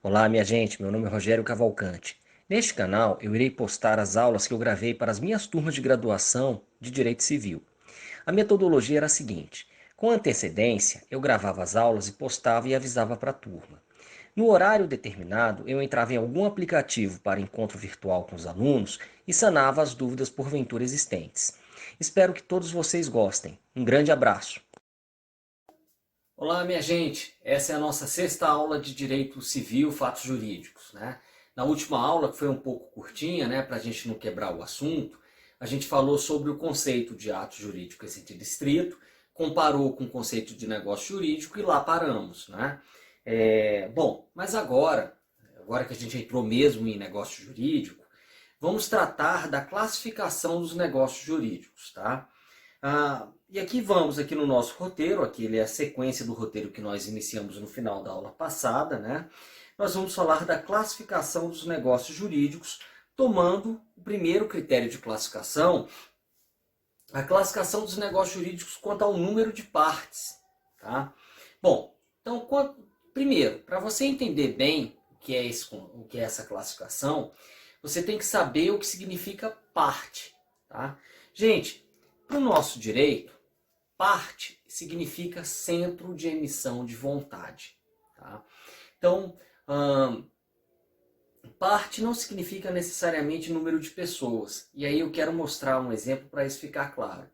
Olá, minha gente, meu nome é Rogério Cavalcante. Neste canal, eu irei postar as aulas que eu gravei para as minhas turmas de graduação de Direito Civil. A metodologia era a seguinte: com antecedência, eu gravava as aulas e postava e avisava para a turma. No horário determinado, eu entrava em algum aplicativo para encontro virtual com os alunos e sanava as dúvidas porventura existentes. Espero que todos vocês gostem. Um grande abraço! Olá, minha gente. Essa é a nossa sexta aula de Direito Civil, Fatos Jurídicos, né? Na última aula, que foi um pouco curtinha, né, para a gente não quebrar o assunto, a gente falou sobre o conceito de ato jurídico em sentido estrito, comparou com o conceito de negócio jurídico e lá paramos, né? Bom, mas agora que a gente entrou mesmo em negócio jurídico, vamos tratar da classificação dos negócios jurídicos, tá? E aqui vamos aqui no nosso roteiro, aqui ele é a sequência do roteiro que nós iniciamos no final da aula passada, né? Nós vamos falar da classificação dos negócios jurídicos, tomando o primeiro critério de classificação, a classificação dos negócios jurídicos quanto ao número de partes, tá? Bom, então, primeiro, para você entender bem o que é essa classificação, você tem que saber o que significa parte, tá? Gente, para o nosso direito, parte significa centro de emissão de vontade. Tá? Então, parte não significa necessariamente número de pessoas. E aí eu quero mostrar um exemplo para isso ficar claro.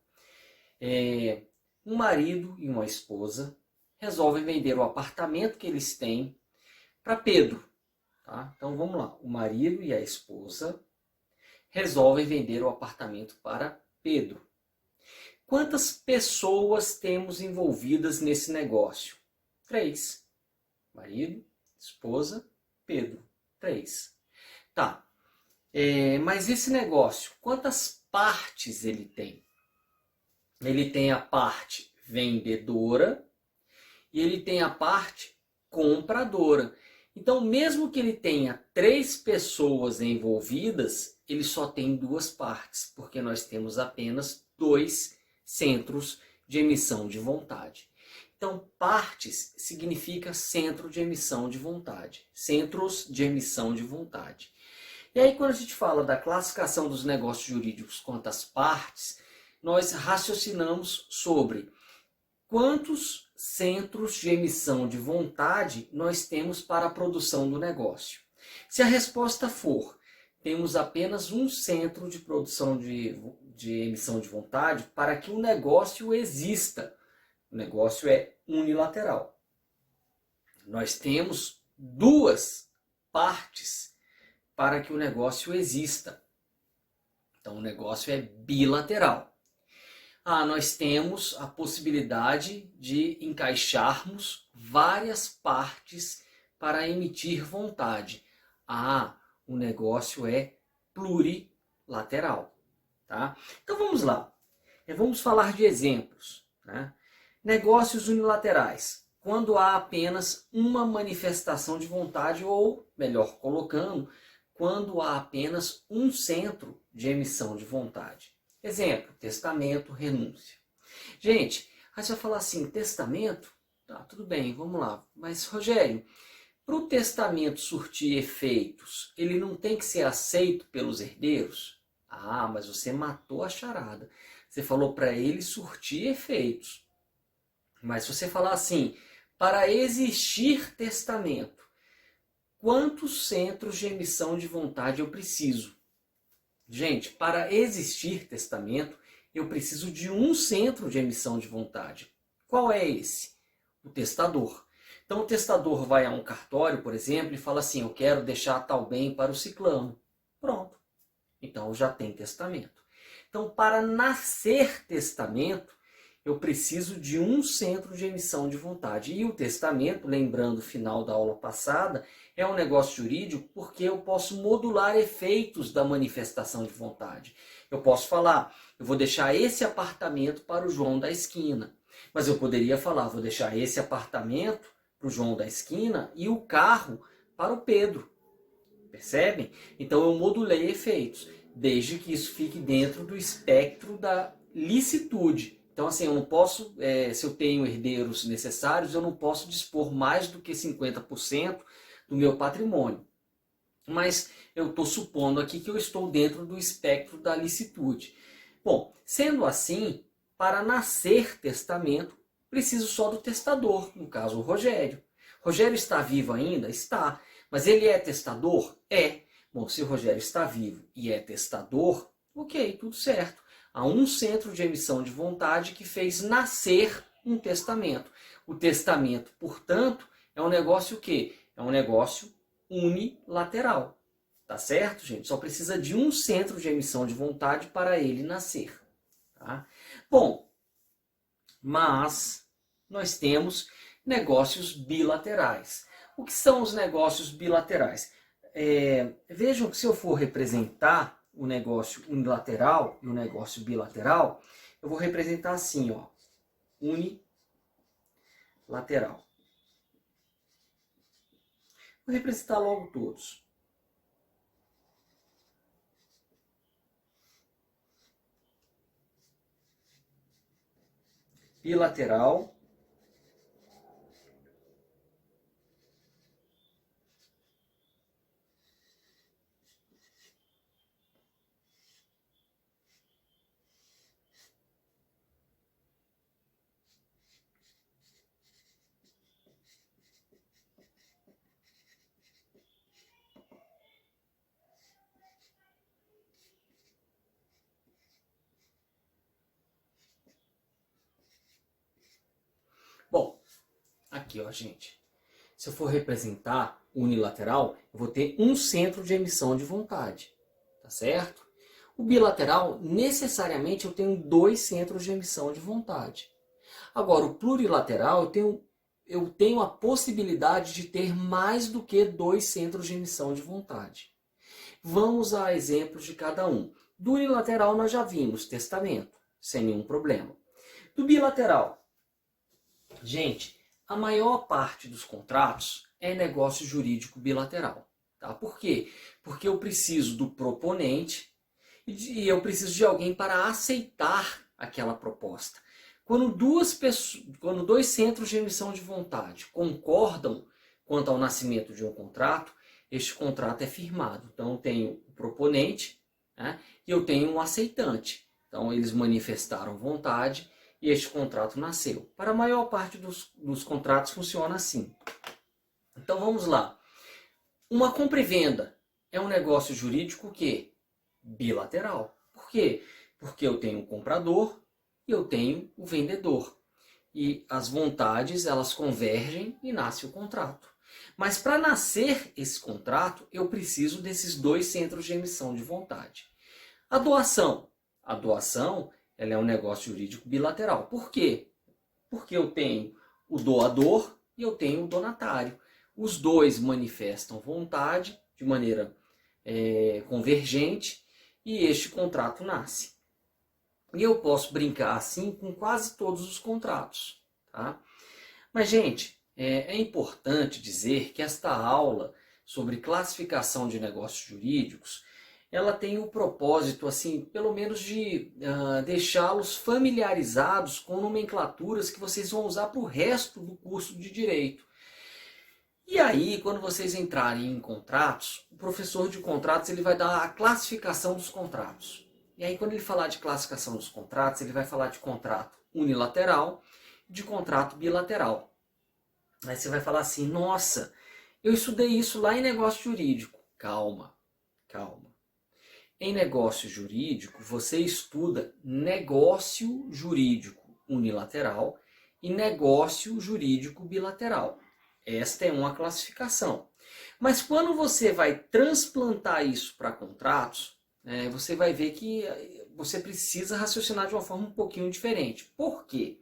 Um marido e uma esposa resolvem vender o apartamento que eles têm para Pedro. Tá? Então vamos lá. O marido e a esposa resolvem vender o apartamento para Pedro. Quantas pessoas temos envolvidas nesse negócio? 3. Marido, esposa, Pedro. 3. Tá. Mas esse negócio, quantas partes ele tem? Ele tem a parte vendedora e ele tem a parte compradora. Então, mesmo que ele tenha 3 pessoas envolvidas, ele só tem 2 partes, porque nós temos apenas 2 centros de emissão de vontade. Então, partes significa centro de emissão de vontade. Centros de emissão de vontade. E aí, quando a gente fala da classificação dos negócios jurídicos quanto às partes, nós raciocinamos sobre quantos centros de emissão de vontade nós temos para a produção do negócio. Se a resposta for, temos apenas um centro de produção de emissão de vontade para que o negócio exista. O negócio é unilateral. Nós temos 2 partes para que o negócio exista. Então o negócio é bilateral. Nós temos a possibilidade de encaixarmos várias partes para emitir vontade. O negócio é plurilateral. Tá? Então vamos lá. Vamos falar de exemplos. Né? Negócios unilaterais. Quando há apenas uma manifestação de vontade, ou, melhor colocando, quando há apenas um centro de emissão de vontade. Exemplo, testamento, renúncia. Gente, aí você vai falar assim, testamento? Tá, tudo bem, vamos lá. Mas, Rogério, para o testamento surtir efeitos, ele não tem que ser aceito pelos herdeiros? Mas você matou a charada. Você falou para ele surtir efeitos. Mas se você falar assim, para existir testamento, quantos centros de emissão de vontade eu preciso? Gente, para existir testamento, eu preciso de um centro de emissão de vontade. Qual é esse? O testador. Então o testador vai a um cartório, por exemplo, e fala assim, eu quero deixar tal bem para o ciclano. Pronto. Então já tem testamento. Então para nascer testamento, eu preciso de um centro de emissão de vontade. E o testamento, lembrando o final da aula passada, é um negócio jurídico porque eu posso modular efeitos da manifestação de vontade. Eu posso falar, eu vou deixar esse apartamento para o João da esquina. Mas eu poderia falar, vou deixar esse apartamento para o João da esquina e o carro para o Pedro. Percebem? Então eu modulei efeitos, desde que isso fique dentro do espectro da licitude. Então, assim, eu não posso, se eu tenho herdeiros necessários, eu não posso dispor mais do que 50% do meu patrimônio. Mas eu estou supondo aqui que eu estou dentro do espectro da licitude. Bom, sendo assim, para nascer testamento, preciso só do testador, no caso o Rogério. Rogério está vivo ainda? Está. Mas ele é testador? É. Bom, se o Rogério está vivo e é testador, ok, tudo certo. Há um centro de emissão de vontade que fez nascer um testamento. O testamento, portanto, é um negócio o quê? É um negócio unilateral. Tá certo, gente? Só precisa de um centro de emissão de vontade para ele nascer. Tá? Bom, mas nós temos negócios bilaterais. O que são os negócios bilaterais? Vejam que se eu for representar o negócio unilateral e o negócio bilateral, eu vou representar assim, ó, unilateral. Vou representar logo todos. Bilateral. Bom, aqui, ó, gente. Se eu for representar unilateral, eu vou ter um centro de emissão de vontade, tá certo? O bilateral, necessariamente, eu tenho dois centros de emissão de vontade. Agora, o plurilateral, eu tenho a possibilidade de ter mais do que dois centros de emissão de vontade. Vamos a exemplos de cada um. Do unilateral, nós já vimos testamento, sem nenhum problema. Do bilateral, gente, a maior parte dos contratos é negócio jurídico bilateral. Tá? Por quê? Porque eu preciso do proponente e eu preciso de alguém para aceitar aquela proposta. Quando dois centros de emissão de vontade concordam quanto ao nascimento de um contrato, este contrato é firmado. Então eu tenho o proponente, né, e eu tenho um aceitante. Então eles manifestaram vontade e este contrato nasceu. Para a maior parte dos contratos funciona assim. Então vamos lá. Uma compra e venda é um negócio jurídico que bilateral. Por quê? Porque eu tenho um comprador e eu tenho o vendedor. E as vontades, elas convergem e nasce o contrato. Mas para nascer esse contrato, eu preciso desses dois centros de emissão de vontade. A doação. A doação, ela é um negócio jurídico bilateral. Por quê? Porque eu tenho o doador e eu tenho o donatário. Os dois manifestam vontade de maneira convergente e este contrato nasce. E eu posso brincar assim com quase todos os contratos. Tá? Mas, gente, é importante dizer que esta aula sobre classificação de negócios jurídicos, ela tem o propósito, assim, pelo menos de deixá-los familiarizados com nomenclaturas que vocês vão usar para o resto do curso de Direito. E aí, quando vocês entrarem em contratos, o professor de contratos ele vai dar a classificação dos contratos. E aí, quando ele falar de classificação dos contratos, ele vai falar de contrato unilateral e de contrato bilateral. Aí você vai falar assim, nossa, eu estudei isso lá em negócio jurídico. Calma, calma. Em negócio jurídico, você estuda negócio jurídico unilateral e negócio jurídico bilateral. Esta é uma classificação. Mas quando você vai transplantar isso para contratos, você vai ver que você precisa raciocinar de uma forma um pouquinho diferente. Por quê?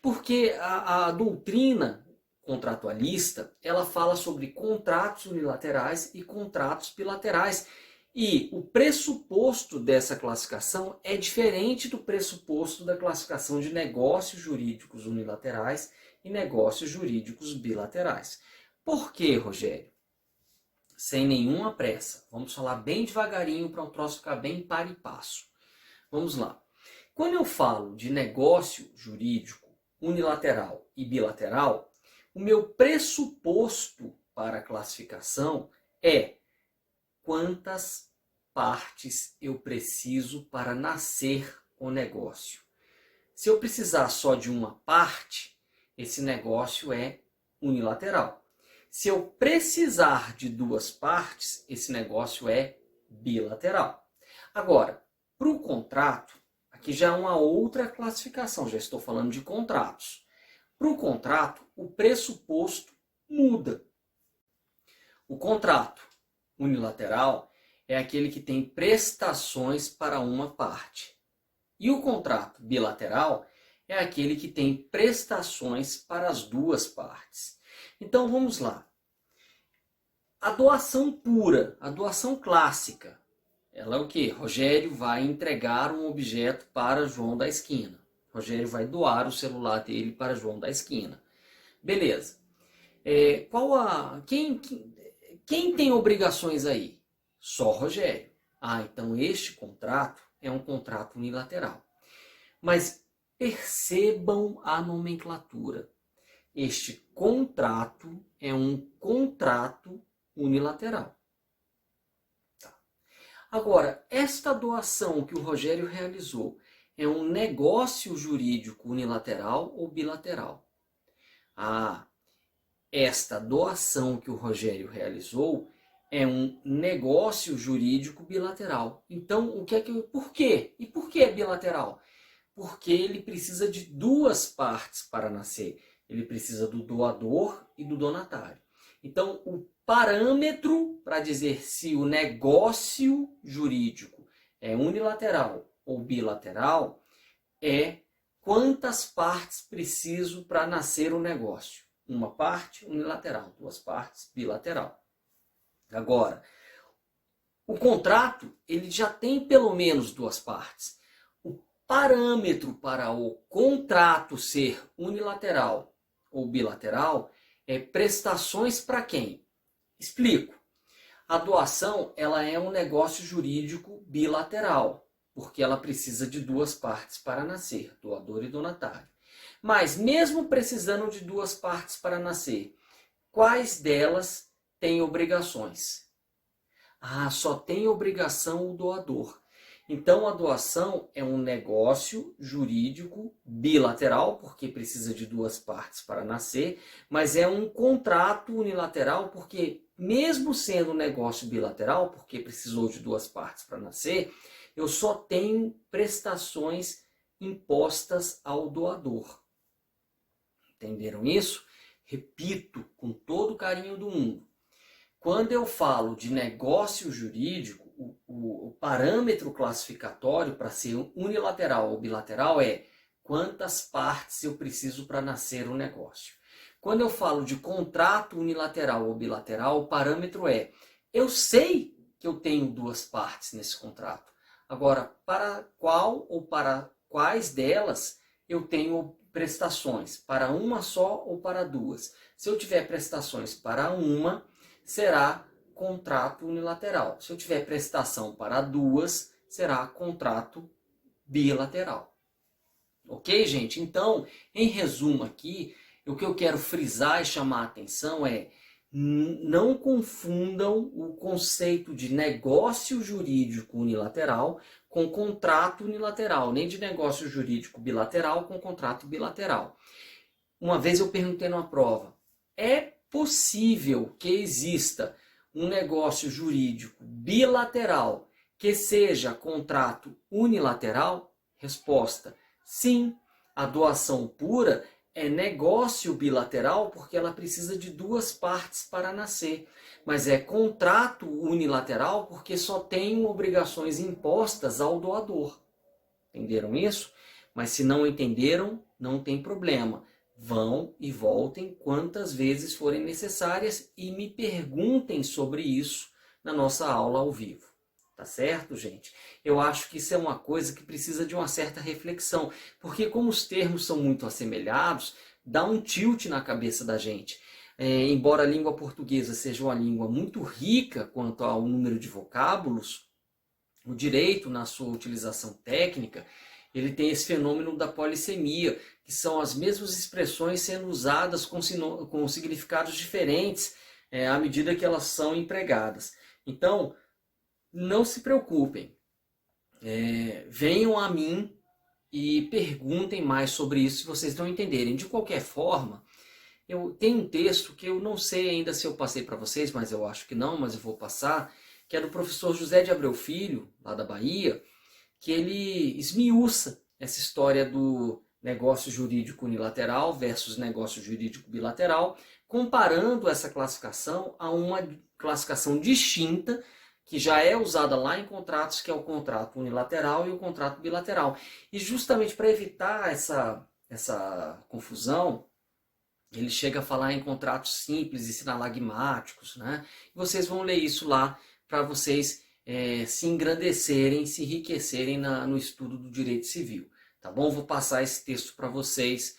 Porque a doutrina contratualista, ela fala sobre contratos unilaterais e contratos bilaterais. E o pressuposto dessa classificação é diferente do pressuposto da classificação de negócios jurídicos unilaterais e negócios jurídicos bilaterais. Por quê, Rogério? Sem nenhuma pressa. Vamos falar bem devagarinho para o troço ficar bem par e passo. Vamos lá. Quando eu falo de negócio jurídico unilateral e bilateral, o meu pressuposto para a classificação é quantas partes eu preciso para nascer o negócio. Se eu precisar só de uma parte, esse negócio é unilateral. Se eu precisar de duas partes, esse negócio é bilateral. Agora, para o contrato, aqui já é uma outra classificação, já estou falando de contratos. Para o contrato, o pressuposto muda. O contrato unilateral é aquele que tem prestações para uma parte. E o contrato bilateral é aquele que tem prestações para as duas partes. Então vamos lá. A doação pura, a doação clássica, ela é o quê? Rogério vai entregar um objeto para João da esquina. Rogério vai doar o celular dele para João da esquina. Beleza. Quem tem obrigações aí? Só Rogério. Então este contrato é um contrato unilateral. Mas percebam a nomenclatura. Este contrato é um contrato unilateral. Tá. Agora, esta doação que o Rogério realizou é um negócio jurídico unilateral ou bilateral? Esta doação que o Rogério realizou é um negócio jurídico bilateral. Então, por quê? E por que é bilateral? Porque ele precisa de duas partes para nascer. Ele precisa do doador e do donatário. Então, o parâmetro para dizer se o negócio jurídico é unilateral ou bilateral é quantas partes preciso para nascer o negócio. Uma parte unilateral, duas partes bilateral. Agora, o contrato ele já tem pelo menos duas partes. O parâmetro para o contrato ser unilateral ou bilateral é prestações para quem? Explico. A doação ela é um negócio jurídico bilateral, porque ela precisa de duas partes para nascer, doador e donatário. Mas mesmo precisando de duas partes para nascer, quais delas têm obrigações? Só tem obrigação o doador. Então a doação é um negócio jurídico bilateral, porque precisa de duas partes para nascer, mas é um contrato unilateral, porque mesmo sendo um negócio bilateral, porque precisou de duas partes para nascer, eu só tenho prestações impostas ao doador. Entenderam isso? Repito com todo o carinho do mundo. Quando eu falo de negócio jurídico, o parâmetro classificatório para ser unilateral ou bilateral é quantas partes eu preciso para nascer o negócio. Quando eu falo de contrato unilateral ou bilateral, o parâmetro é eu sei que eu tenho duas partes nesse contrato. Agora, para qual ou para quais delas eu tenho prestações? Para uma só ou para duas? Se eu tiver prestações para uma, será contrato unilateral. Se eu tiver prestação para duas, será contrato bilateral. Ok, gente? Então, em resumo aqui, o que eu quero frisar e chamar a atenção é não confundam o conceito de negócio jurídico unilateral com contrato unilateral, nem de negócio jurídico bilateral com contrato bilateral. Uma vez eu perguntei numa prova, é possível que exista um negócio jurídico bilateral que seja contrato unilateral? Resposta, sim. A doação pura é negócio bilateral porque ela precisa de duas partes para nascer. Mas é contrato unilateral porque só tem obrigações impostas ao doador. Entenderam isso? Mas se não entenderam, não tem problema. Vão e voltem quantas vezes forem necessárias e me perguntem sobre isso na nossa aula ao vivo. Tá certo, gente? Eu acho que isso é uma coisa que precisa de uma certa reflexão, porque como os termos são muito assemelhados, dá um tilt na cabeça da gente. Embora a língua portuguesa seja uma língua muito rica quanto ao número de vocábulos, o direito, na sua utilização técnica, ele tem esse fenômeno da polissemia, que são as mesmas expressões sendo usadas com significados diferentes à medida que elas são empregadas. Então, não se preocupem. Venham a mim e perguntem mais sobre isso se vocês não entenderem. De qualquer forma, eu tenho um texto que eu não sei ainda se eu passei para vocês, mas eu acho que não, mas eu vou passar, que é do professor José de Abreu Filho, lá da Bahia, que ele esmiuça essa história do negócio jurídico unilateral versus negócio jurídico bilateral, comparando essa classificação a uma classificação distinta que já é usada lá em contratos, que é o contrato unilateral e o contrato bilateral. E justamente para evitar essa confusão, ele chega a falar em contratos simples e sinalagmáticos, né? E vocês vão ler isso lá para vocês se engrandecerem, se enriquecerem no estudo do direito civil. Tá bom? Vou passar esse texto para vocês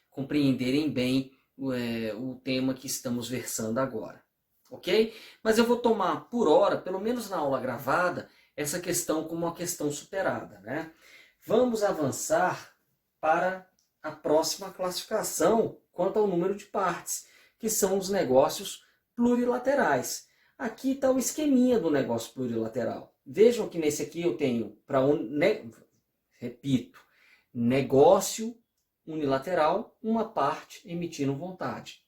compreenderem bem o tema que estamos versando agora. Ok? Mas eu vou tomar por hora, pelo menos na aula gravada, essa questão como uma questão superada, né? Vamos avançar para a próxima classificação quanto ao número de partes, que são os negócios plurilaterais. Aqui está o esqueminha do negócio plurilateral. Vejam que nesse aqui eu tenho, repito, negócio unilateral, uma parte emitindo vontade.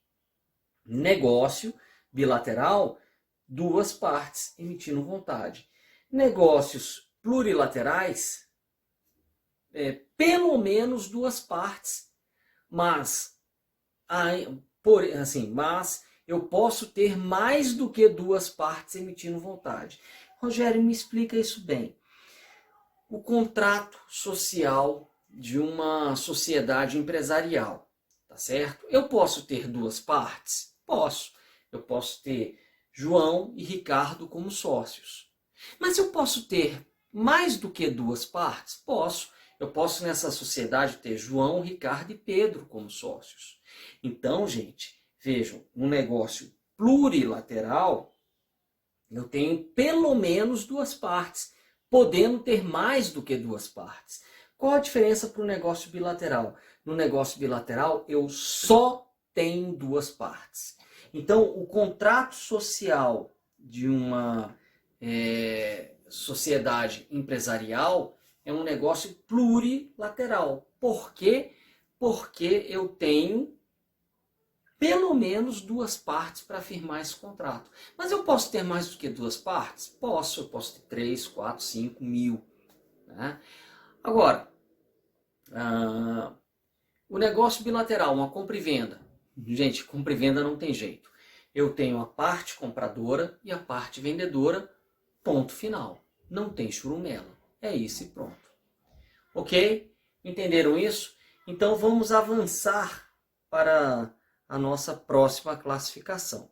Negócio bilateral, duas partes emitindo vontade. Negócios plurilaterais, pelo menos duas partes, mas eu posso ter mais do que duas partes emitindo vontade. Rogério, me explica isso bem. O contrato social de uma sociedade empresarial, tá certo? Eu posso ter duas partes? Posso. Eu posso ter João e Ricardo como sócios. Mas eu posso ter mais do que duas partes? Posso. Eu posso nessa sociedade ter João, Ricardo e Pedro como sócios. Então, gente, vejam, um negócio plurilateral, eu tenho pelo menos duas partes, podendo ter mais do que duas partes. Qual a diferença para o negócio bilateral? No negócio bilateral, eu só tenho duas partes. Então, o contrato social de uma sociedade empresarial é um negócio plurilateral. Por quê? Porque eu tenho pelo menos duas partes para firmar esse contrato. Mas eu posso ter mais do que duas partes? Posso. Eu posso ter 3, 4, 5, 1000. Né? Agora, o negócio bilateral, uma compra e venda. Gente, compra e venda não tem jeito. Eu tenho a parte compradora e a parte vendedora, ponto final. Não tem churumela. É isso e pronto. Ok? Entenderam isso? Então vamos avançar para a nossa próxima classificação.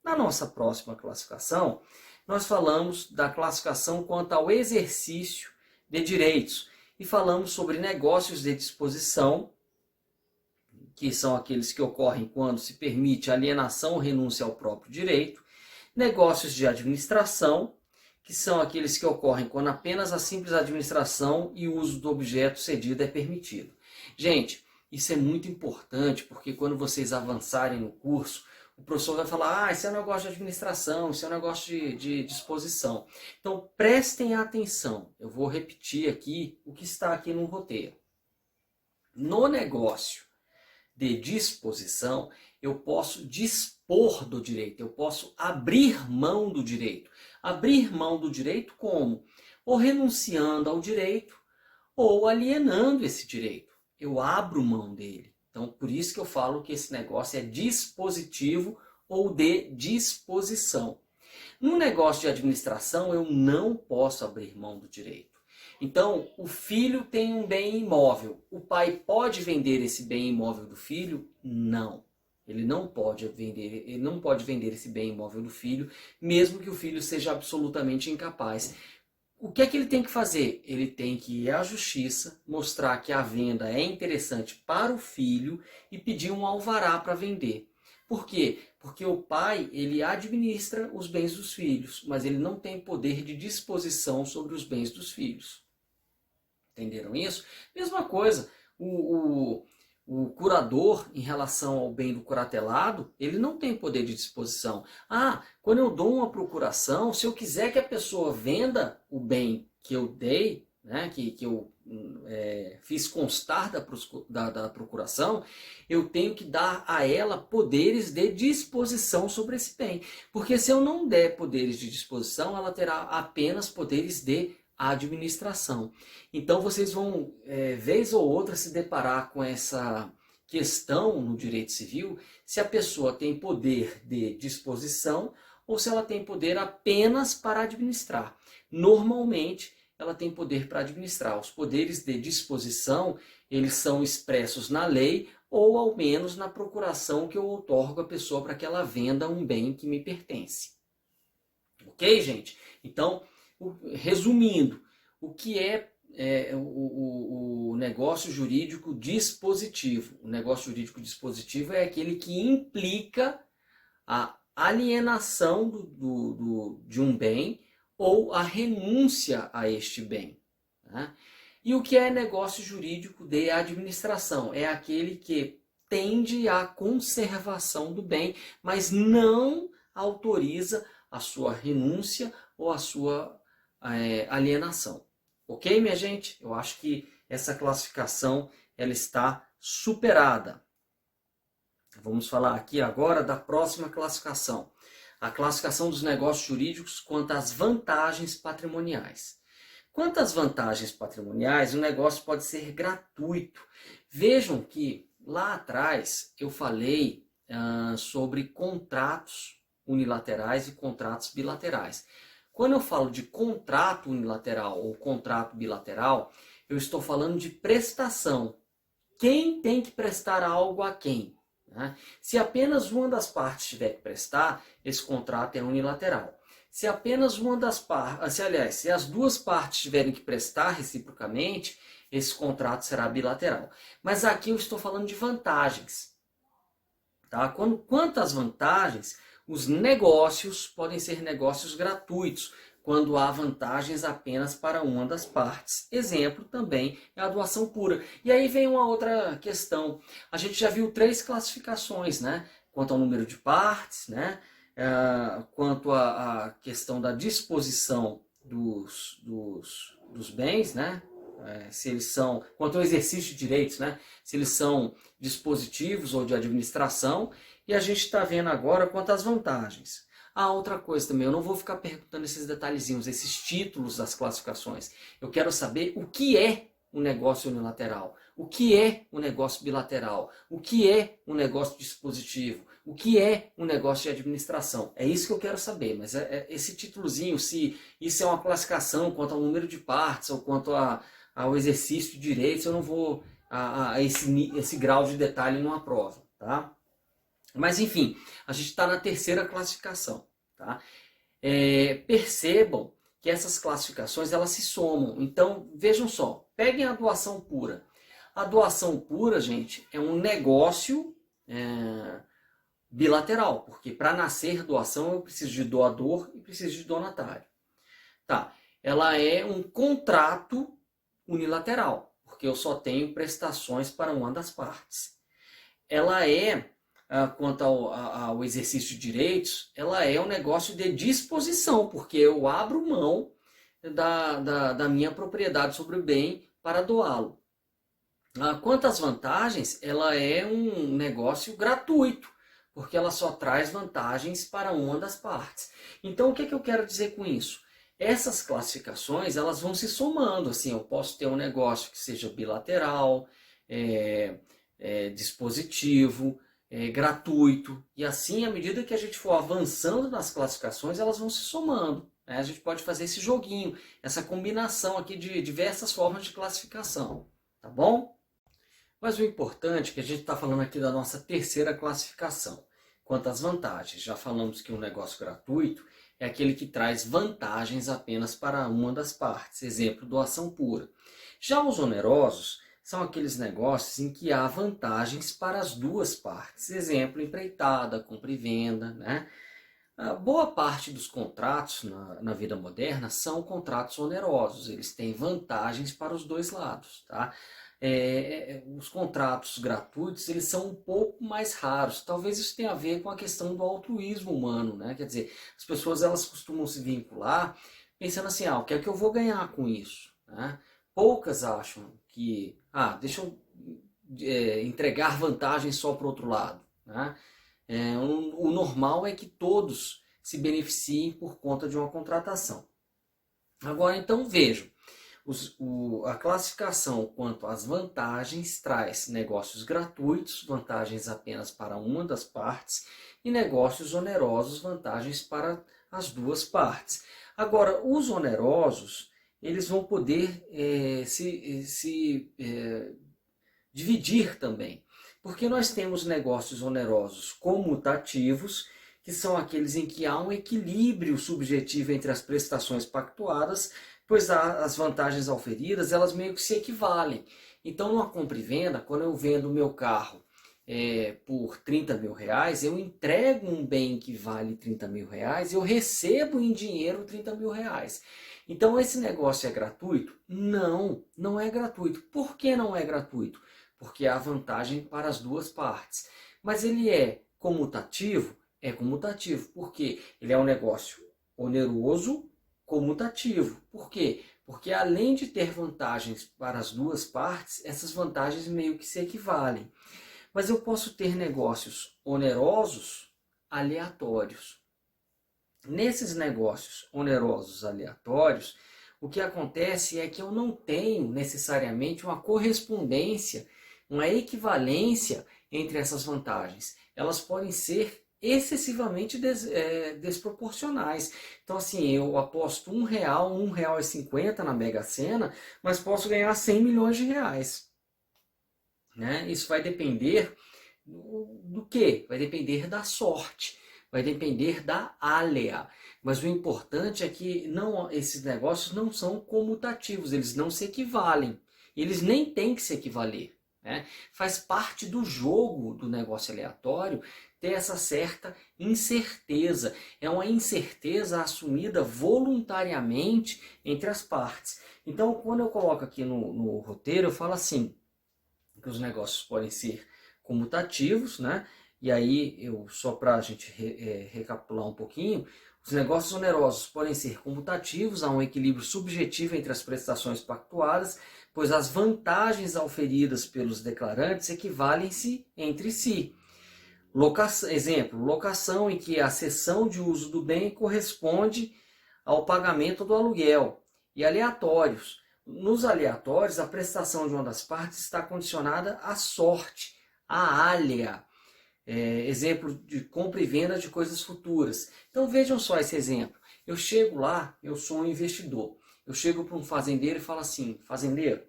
Na nossa próxima classificação, nós falamos da classificação quanto ao exercício de direitos e falamos sobre negócios de disposição, que são aqueles que ocorrem quando se permite alienação ou renúncia ao próprio direito, negócios de administração, que são aqueles que ocorrem quando apenas a simples administração e o uso do objeto cedido é permitido. Gente, isso é muito importante, porque quando vocês avançarem no curso, o professor vai falar, esse é um negócio de administração, esse é um negócio de disposição. Então, prestem atenção. Eu vou repetir aqui o que está aqui no roteiro. No negócio de disposição, eu posso dispor do direito, eu posso abrir mão do direito. Abrir mão do direito como? Ou renunciando ao direito, ou alienando esse direito. Eu abro mão dele. Então, por isso que eu falo que esse negócio é dispositivo ou de disposição. No negócio de administração, eu não posso abrir mão do direito. Então, o filho tem um bem imóvel. O pai pode vender esse bem imóvel do filho? Não. Ele não pode vender esse bem imóvel do filho, mesmo que o filho seja absolutamente incapaz. O que é que ele tem que fazer? Ele tem que ir à justiça, mostrar que a venda é interessante para o filho e pedir um alvará para vender. Por quê? Porque o pai, ele administra os bens dos filhos, mas ele não tem poder de disposição sobre os bens dos filhos. Entenderam isso? Mesma coisa, o O curador, em relação ao bem do curatelado, ele não tem poder de disposição. Quando eu dou uma procuração, se eu quiser que a pessoa venda o bem que eu dei, né, que eu fiz constar da procuração, eu tenho que dar a ela poderes de disposição sobre esse bem. Porque se eu não der poderes de disposição, ela terá apenas poderes de administração. Então vocês vão, vez ou outra, se deparar com essa questão no direito civil, se a pessoa tem poder de disposição ou se ela tem poder apenas para administrar. Normalmente, ela tem poder para administrar. Os poderes de disposição, eles são expressos na lei ou ao menos na procuração que eu outorgo à pessoa para que ela venda um bem que me pertence. Ok, gente? Então, resumindo, o que é o negócio jurídico dispositivo? O negócio jurídico dispositivo é aquele que implica a alienação de um bem ou a renúncia a este bem. Né? E o que é negócio jurídico de administração? É aquele que tende à conservação do bem, mas não autoriza a sua renúncia ou a sua alienação. Ok, minha gente? Eu acho que essa classificação ela está superada. Vamos falar aqui agora da próxima classificação. A classificação dos negócios jurídicos quanto às vantagens patrimoniais. Quanto às vantagens patrimoniais, o negócio pode ser gratuito. Vejam que lá atrás eu falei sobre contratos unilaterais e contratos bilaterais. Quando eu falo de contrato unilateral ou contrato bilateral, eu estou falando de prestação. Quem tem que prestar algo a quem? Né? Se apenas uma das partes tiver que prestar, esse contrato é unilateral. Se apenas uma das partes, se as duas partes tiverem que prestar reciprocamente, esse contrato será bilateral. Mas aqui eu estou falando de vantagens. Tá? Quanto às vantagens, os negócios podem ser negócios gratuitos, quando há vantagens apenas para uma das partes. Exemplo também é a doação pura. E aí vem uma outra questão. A gente já viu 3 classificações, né? Quanto ao número de partes, né? Quanto à questão da disposição dos bens, né? Se eles são, quanto ao exercício de direitos, né? Se eles são dispositivos ou de administração. E a gente está vendo agora quanto às vantagens. Outra coisa também, eu não vou ficar perguntando esses detalhezinhos, esses títulos das classificações. Eu quero saber o que é um negócio unilateral, o que é um negócio bilateral, o que é um negócio dispositivo, o que é um negócio de administração. É isso que eu quero saber, mas esse títulozinho, se isso é uma classificação quanto ao número de partes ou quanto ao exercício de direitos, eu não vou a esse grau de detalhe numa prova, tá? Mas enfim, a gente está na terceira classificação. Tá? Percebam que essas classificações elas se somam. Então, vejam só, peguem a doação pura. A doação pura, gente, é um negócio bilateral, porque para nascer doação eu preciso de doador e preciso de donatário. Tá? Ela é um contrato unilateral, porque eu só tenho prestações para uma das partes. Ela quanto ao exercício de direitos, ela é um negócio de disposição, porque eu abro mão da minha propriedade sobre o bem para doá-lo. Quanto às vantagens, ela é um negócio gratuito, porque ela só traz vantagens para uma das partes. Então, o que eu quero dizer com isso? Essas classificações elas vão se somando. Assim, eu posso ter um negócio que seja bilateral, dispositivo, gratuito, e assim, à medida que a gente for avançando nas classificações, elas vão se somando. Né? A gente pode fazer esse joguinho, essa combinação aqui de diversas formas de classificação, tá bom? Mas o importante é que a gente está falando aqui da nossa terceira classificação. Quanto às vantagens, já falamos que um negócio gratuito é aquele que traz vantagens apenas para uma das partes, exemplo, doação pura. Já os onerosos são aqueles negócios em que há vantagens para as duas partes. Exemplo, empreitada, compra e venda. Né? A boa parte dos contratos na vida moderna são contratos onerosos, eles têm vantagens para os dois lados, tá? Os contratos gratuitos eles são um pouco mais raros, talvez isso tenha a ver com a questão do altruísmo humano, né? Quer dizer, as pessoas elas costumam se vincular pensando assim, o que é que eu vou ganhar com isso? Né? Poucas acham que, deixa eu entregar vantagens só para o outro lado, né? O normal é que todos se beneficiem por conta de uma contratação. Agora, então, vejam, a classificação quanto às vantagens traz negócios gratuitos, vantagens apenas para uma das partes, e negócios onerosos, vantagens para as duas partes. Agora, os onerosos, eles vão poder se dividir também. Porque nós temos negócios onerosos comutativos, que são aqueles em que há um equilíbrio subjetivo entre as prestações pactuadas, pois as vantagens auferidas, elas meio que se equivalem. Então, numa compra e venda, quando eu vendo o meu carro por 30 mil reais, eu entrego um bem que vale 30 mil reais, eu recebo em dinheiro 30 mil reais. Então, esse negócio é gratuito? Não, não é gratuito. Por que não é gratuito? Porque há vantagem para as duas partes. Mas ele é comutativo? É comutativo. Por quê? Ele é um negócio oneroso, comutativo. Por quê? Porque além de ter vantagens para as duas partes, essas vantagens meio que se equivalem. Mas eu posso ter negócios onerosos aleatórios. Nesses negócios onerosos aleatórios, o que acontece é que eu não tenho necessariamente uma correspondência, uma equivalência entre essas vantagens. Elas podem ser excessivamente desproporcionais. Então, assim, eu aposto R$1, R$1,50 na Mega Sena, mas posso ganhar 100 milhões de reais. Né? Isso vai depender do quê? Vai depender da sorte, vai depender da alea. Mas o importante é que esses negócios não são comutativos, eles não se equivalem. Eles nem têm que se equivaler. Né? Faz parte do jogo do negócio aleatório ter essa certa incerteza. É uma incerteza assumida voluntariamente entre as partes. Então, quando eu coloco aqui no roteiro, eu falo assim, que os negócios podem ser comutativos, né? E aí, só para a gente recapitular um pouquinho, os negócios onerosos podem ser comutativos, há um equilíbrio subjetivo entre as prestações pactuadas, pois as vantagens auferidas pelos declarantes equivalem-se entre si. Exemplo, locação em que a cessão de uso do bem corresponde ao pagamento do aluguel. E aleatórios. Nos aleatórios, a prestação de uma das partes está condicionada à sorte, à alea. Exemplo de compra e venda de coisas futuras. Então vejam só esse exemplo. Eu chego lá, eu sou um investidor. Eu chego para um fazendeiro e falo assim, fazendeiro,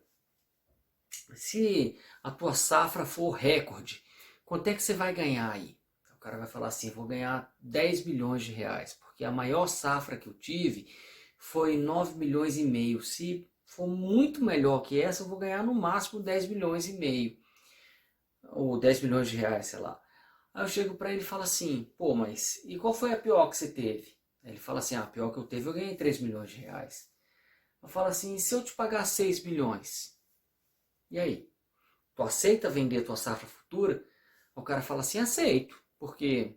se a tua safra for recorde, quanto é que você vai ganhar aí? O cara vai falar assim, vou ganhar 10 milhões de reais, porque a maior safra que eu tive foi 9 milhões e meio. Se for muito melhor que essa, eu vou ganhar no máximo 10 milhões e meio. Ou 10 milhões de reais, sei lá. Aí eu chego para ele e falo assim, pô, mas e qual foi a pior que você teve? Aí ele fala assim, a pior que eu teve eu ganhei 3 milhões de reais. Eu falo assim, e se eu te pagar 6 milhões? E aí? Tu aceita vender tua safra futura? O cara fala assim, aceito, porque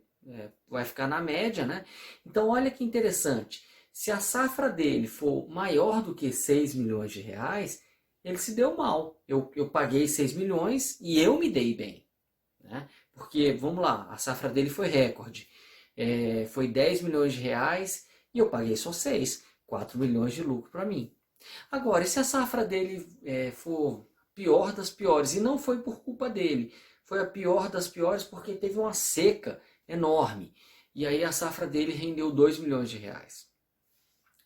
vai ficar na média, né? Então olha que interessante. Se a safra dele for maior do que 6 milhões de reais, ele se deu mal. Eu paguei 6 milhões e eu me dei bem. Né? Porque, vamos lá, a safra dele foi recorde. Foi 10 milhões de reais e eu paguei só 6. 4 milhões de lucro para mim. Agora, e se a safra dele for pior das piores? E não foi por culpa dele. Foi a pior das piores porque teve uma seca enorme. E aí a safra dele rendeu 2 milhões de reais.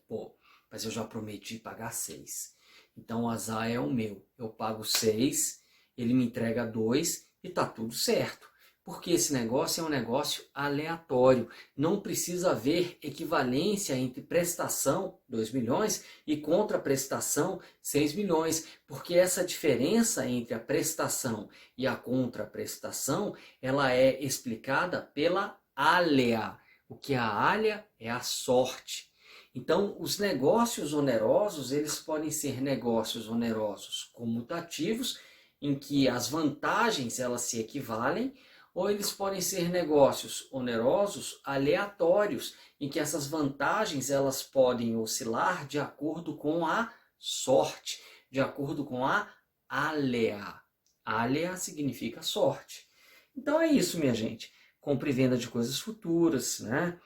Pô, mas eu já prometi pagar 6. Então o azar é o meu. Eu pago 6, ele me entrega 2 e tá tudo certo. Porque esse negócio é um negócio aleatório. Não precisa haver equivalência entre prestação, 2 milhões, e contraprestação, 6 milhões. Porque essa diferença entre a prestação e a contraprestação, ela é explicada pela alea. O que alha é a sorte. Então, os negócios onerosos, eles podem ser negócios onerosos comutativos, em que as vantagens elas se equivalem, ou eles podem ser negócios onerosos aleatórios, em que essas vantagens elas podem oscilar de acordo com a sorte, de acordo com a alea. Alea significa sorte. Então é isso, minha gente. Compra e venda de coisas futuras, né?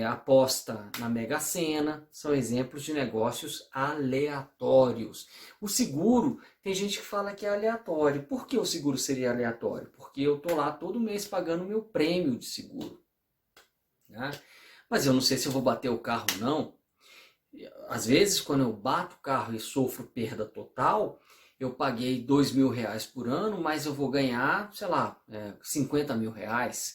Aposta na Mega Sena, são exemplos de negócios aleatórios. O seguro, tem gente que fala que é aleatório. Por que o seguro seria aleatório? Porque eu estou lá todo mês pagando meu prêmio de seguro, né? Mas eu não sei se eu vou bater o carro ou não. Às vezes, quando eu bato o carro e sofro perda total, eu paguei R$ 2.000 por ano, mas eu vou ganhar, sei lá, R$ 50 mil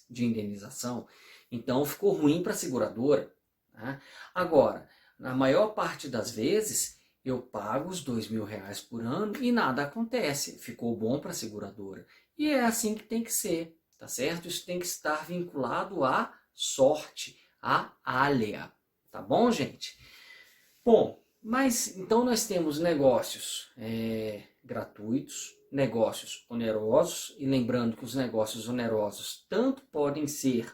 de indenização. Então ficou ruim para a seguradora, né? Agora, na maior parte das vezes, eu pago os R$ 2.000 por ano e nada acontece. Ficou bom para a seguradora. E é assim que tem que ser, tá certo? Isso tem que estar vinculado à sorte, à alea. Tá bom, gente? Bom, mas então nós temos negócios gratuitos, negócios onerosos, e lembrando que os negócios onerosos tanto podem ser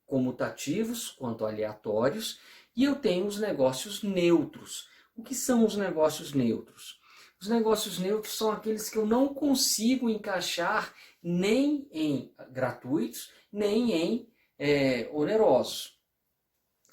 comutativos quanto aleatórios, e eu tenho os negócios neutros. O que são os negócios neutros? Os negócios neutros são aqueles que eu não consigo encaixar nem em gratuitos, nem em onerosos.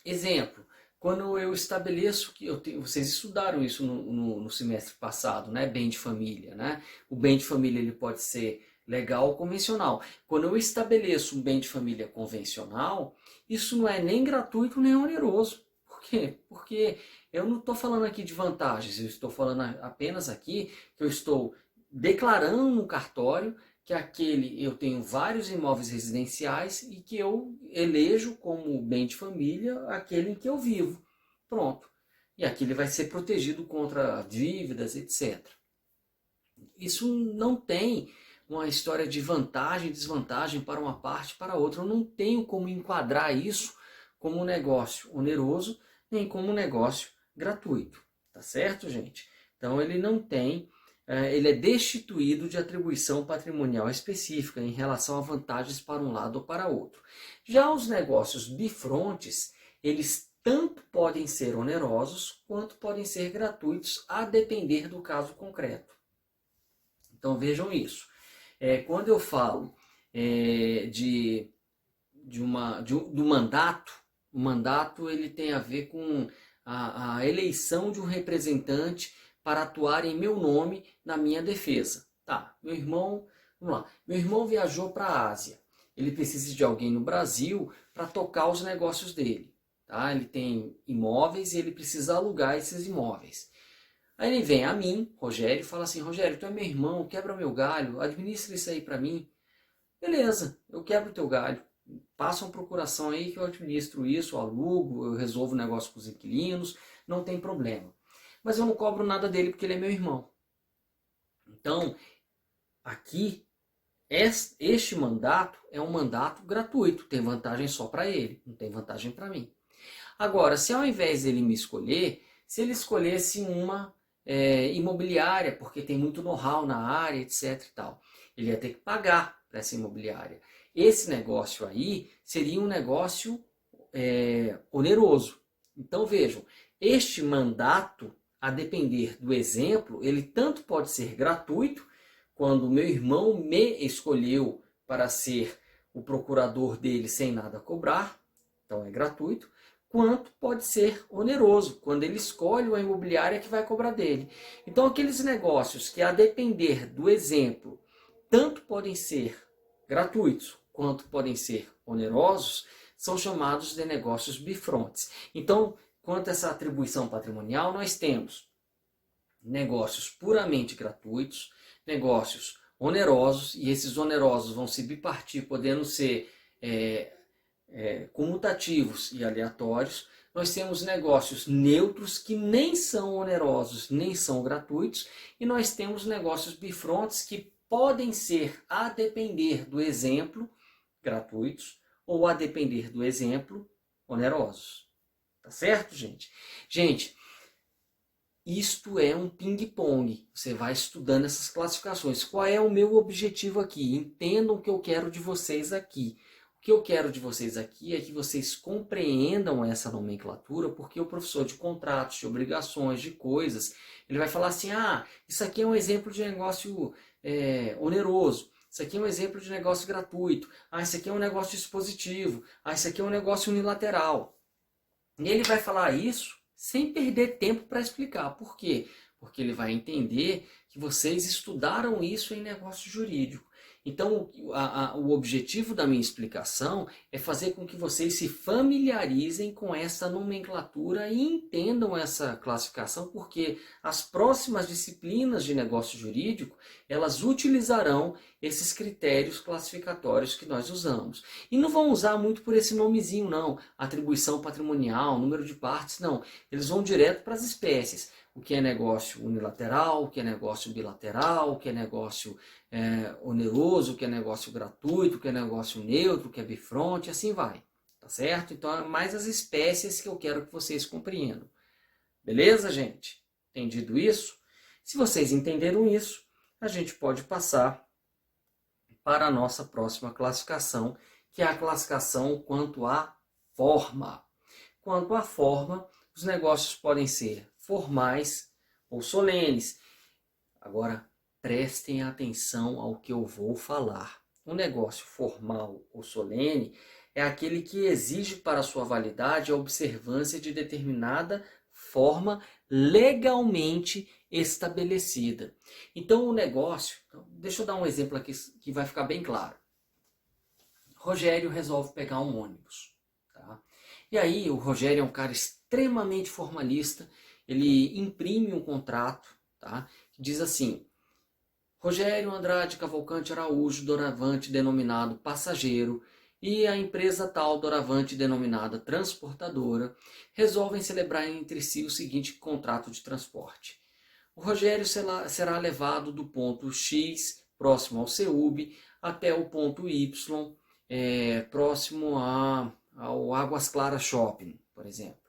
Exemplo, quando eu estabeleço que vocês estudaram isso no semestre passado, né? Bem de família, né? O bem de família ele pode ser legal ou convencional. Quando eu estabeleço um bem de família convencional, isso não é nem gratuito nem oneroso. Por quê? Porque eu não estou falando aqui de vantagens, eu estou falando apenas aqui que eu estou declarando no cartório que eu tenho vários imóveis residenciais e que eu elejo como bem de família aquele em que eu vivo. Pronto. E aqui ele vai ser protegido contra dívidas, etc. Isso não tem uma história de vantagem e desvantagem para uma parte e para a outra. Eu não tenho como enquadrar isso como um negócio oneroso, nem como um negócio gratuito. Tá certo, gente? Então ele não tem... ele é destituído de atribuição patrimonial específica em relação a vantagens para um lado ou para outro. Já os negócios bifrontes, eles tanto podem ser onerosos quanto podem ser gratuitos, a depender do caso concreto. Então vejam isso. Quando eu falo do mandato, o mandato ele tem a ver com a eleição de um representante para atuar em meu nome na minha defesa. Tá, vamos lá. Meu irmão viajou para a Ásia. Ele precisa de alguém no Brasil para tocar os negócios dele. Tá? Ele tem imóveis e ele precisa alugar esses imóveis. Aí ele vem a mim, Rogério, e fala assim: Rogério, tu é meu irmão, quebra meu galho, administra isso aí para mim. Beleza, eu quebro o teu galho. Passa uma procuração aí que eu administro isso, eu alugo, eu resolvo o negócio com os inquilinos, não tem problema. Mas eu não cobro nada dele porque ele é meu irmão. Então, aqui, este mandato é um mandato gratuito, tem vantagem só para ele, não tem vantagem para mim. Agora, se ao invés dele me escolher, se ele escolhesse uma imobiliária, porque tem muito know-how na área, etc. e tal, ele ia ter que pagar para essa imobiliária. Esse negócio aí seria um negócio oneroso. Então vejam, este mandato, a depender do exemplo, ele tanto pode ser gratuito, quando o meu irmão me escolheu para ser o procurador dele sem nada cobrar, então é gratuito, quanto pode ser oneroso, quando ele escolhe a imobiliária que vai cobrar dele. Então aqueles negócios que, a depender do exemplo, tanto podem ser gratuitos quanto podem ser onerosos, são chamados de negócios bifrontes. Então, quanto a essa atribuição patrimonial, nós temos negócios puramente gratuitos, negócios onerosos, e esses onerosos vão se bipartir, podendo ser comutativos e aleatórios. Nós temos negócios neutros que nem são onerosos, nem são gratuitos, e nós temos negócios bifrontes que podem ser, a depender do exemplo, gratuitos ou, a depender do exemplo, onerosos. Tá certo, gente? Gente, isto é um ping-pong. Você vai estudando essas classificações. Qual é o meu objetivo aqui? Entendam o que eu quero de vocês aqui. O que eu quero de vocês aqui é que vocês compreendam essa nomenclatura, porque o professor de contratos, de obrigações, de coisas, ele vai falar assim, isso aqui é um exemplo de negócio oneroso, isso aqui é um exemplo de negócio gratuito, isso aqui é um negócio dispositivo, isso aqui é um negócio unilateral. E ele vai falar isso sem perder tempo para explicar. Por quê? Porque ele vai entender que vocês estudaram isso em negócio jurídico. Então, o objetivo da minha explicação é fazer com que vocês se familiarizem com essa nomenclatura e entendam essa classificação, porque as próximas disciplinas de negócio jurídico, elas utilizarão esses critérios classificatórios que nós usamos. E não vão usar muito por esse nomezinho, não. Atribuição patrimonial, número de partes, não. Eles vão direto para as espécies. O que é negócio unilateral, o que é negócio bilateral, o que é negócio oneroso, o que é negócio gratuito, o que é negócio neutro, o que é bifronte, assim vai. Tá certo? Então, é mais as espécies que eu quero que vocês compreendam. Beleza, gente? Entendido isso? Se vocês entenderam isso, a gente pode passar para a nossa próxima classificação, que é a classificação quanto à forma. Quanto à forma, os negócios podem ser formais ou solenes. Agora, prestem atenção ao que eu vou falar. Um negócio formal ou solene é aquele que exige para sua validade a observância de determinada forma legalmente estabelecida. Então, o negócio... Deixa eu dar um exemplo aqui que vai ficar bem claro. Rogério resolve pegar um ônibus. Tá? E aí, o Rogério é um cara extremamente formalista. Ele imprime um contrato, tá? Que diz assim: Rogério Andrade Cavalcante Araújo, doravante denominado passageiro, e a empresa tal, doravante denominada transportadora, resolvem celebrar entre si o seguinte contrato de transporte. O Rogério será levado do ponto X, próximo ao CEUB, até o ponto Y, próximo ao Águas Claras Shopping, por exemplo.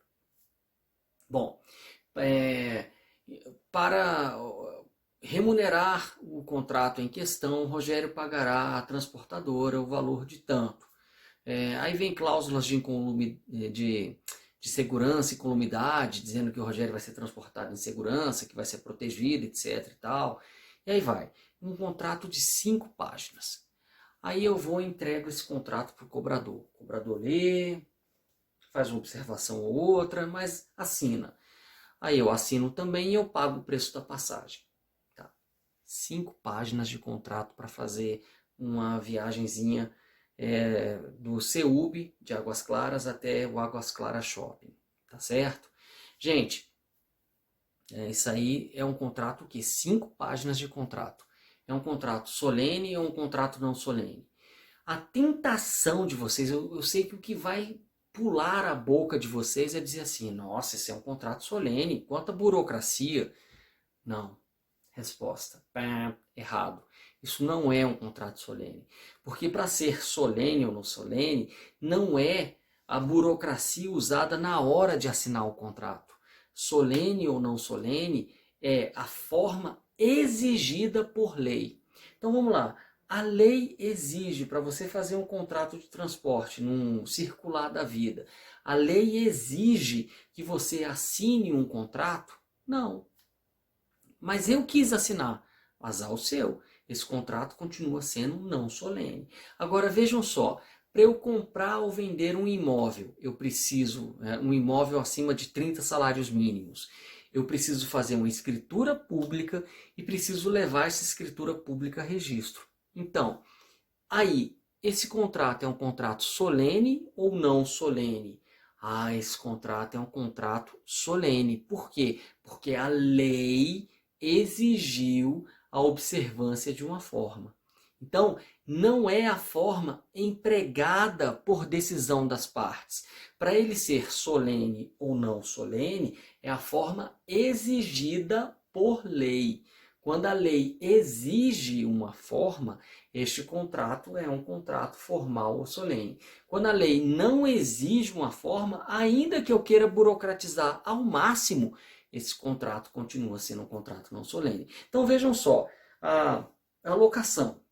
Bom, para remunerar o contrato em questão, o Rogério pagará à transportadora o valor de tanto. Aí vem cláusulas de segurança e incolumidade, dizendo que o Rogério vai ser transportado em segurança, que vai ser protegido, etc. e tal. E aí vai. Um contrato de 5 páginas. Aí eu vou e entrego esse contrato para o cobrador. O cobrador lê, faz uma observação ou outra, mas assina. Aí eu assino também e eu pago o preço da passagem. Tá? 5 páginas de contrato para fazer uma viagenzinha do CEUB, de Águas Claras, até o Águas Claras Shopping. Tá certo? Gente, isso aí é um contrato que 5 páginas de contrato. É um contrato solene ou um contrato não solene? A tentação de vocês, eu sei que o que vai pular a boca de vocês é dizer assim: nossa, esse é um contrato solene, quanta burocracia. Não. Resposta: errado. Isso não é um contrato solene. Porque para ser solene ou não solene, não é a burocracia usada na hora de assinar o contrato. Solene ou não solene é a forma exigida por lei. Então vamos lá. A lei exige, para você fazer um contrato de transporte num circular da vida, a lei exige que você assine um contrato? Não. Mas eu quis assinar. Azar o seu. Esse contrato continua sendo não solene. Agora vejam só, para eu comprar ou vender um imóvel, eu preciso, um imóvel acima de 30 salários mínimos, eu preciso fazer uma escritura pública e preciso levar essa escritura pública a registro. Então, aí, esse contrato é um contrato solene ou não solene? Esse contrato é um contrato solene. Por quê? Porque a lei exigiu a observância de uma forma. Então, não é a forma empregada por decisão das partes. Para ele ser solene ou não solene, é a forma exigida por lei. Quando a lei exige uma forma, este contrato é um contrato formal ou solene. Quando a lei não exige uma forma, ainda que eu queira burocratizar ao máximo, esse contrato continua sendo um contrato não solene. Então vejam só, a locação.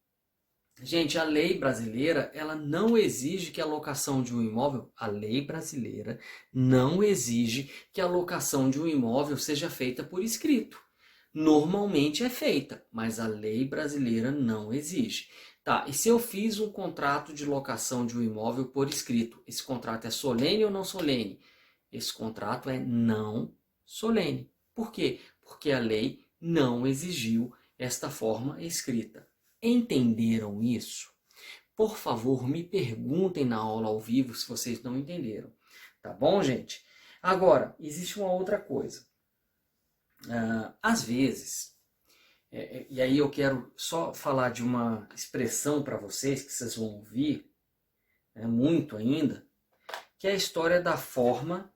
Gente, a lei brasileira, ela não exige que a locação de um imóvel, a lei brasileira não exige que a locação de um imóvel seja feita por escrito. Normalmente é feita, mas a lei brasileira não exige. Tá, e se eu fiz um contrato de locação de um imóvel por escrito, esse contrato é solene ou não solene? Esse contrato é não solene. Por quê? Porque a lei não exigiu esta forma escrita. Entenderam isso? Por favor, me perguntem na aula ao vivo se vocês não entenderam. Tá bom, gente? Agora, existe uma outra coisa. Às vezes, e aí eu quero só falar de uma expressão para vocês, que vocês vão ouvir muito ainda, que é a história da forma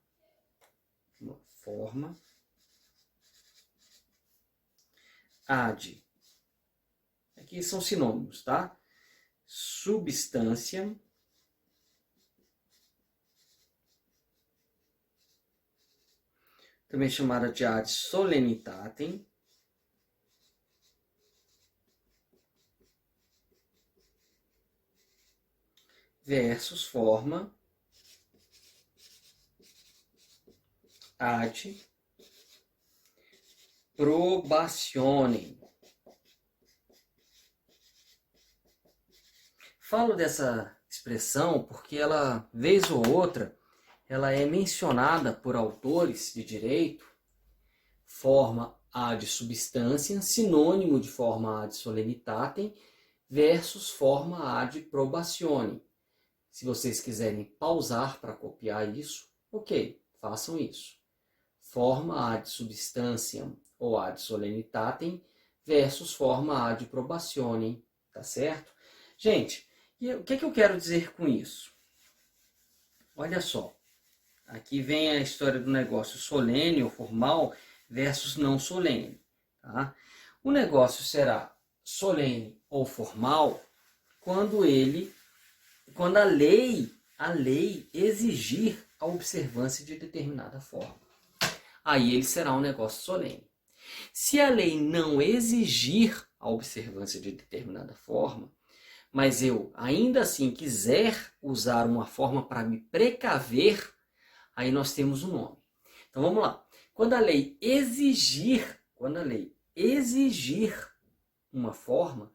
ad. Aqui são sinônimos, tá? Substância também chamada de ad solenitatem, versus forma ad probationem. Falo dessa expressão porque ela, vez ou outra, ela é mencionada por autores de direito, forma ad substantiam, sinônimo de forma ad solenitatem, versus forma ad probationem. Se vocês quiserem pausar para copiar isso, ok, façam isso. Forma ad substantiam ou ad solenitatem versus forma ad probationem, tá certo? Gente, e o que eu quero dizer com isso? Olha só, aqui vem a história do negócio solene ou formal versus não solene. Tá? O negócio será solene ou formal quando a lei exigir a observância de determinada forma. Aí ele será um negócio solene. Se a lei não exigir a observância de determinada forma, mas eu ainda assim quiser usar uma forma para me precaver, aí nós temos um nome. Então vamos lá. Quando a lei exigir uma forma,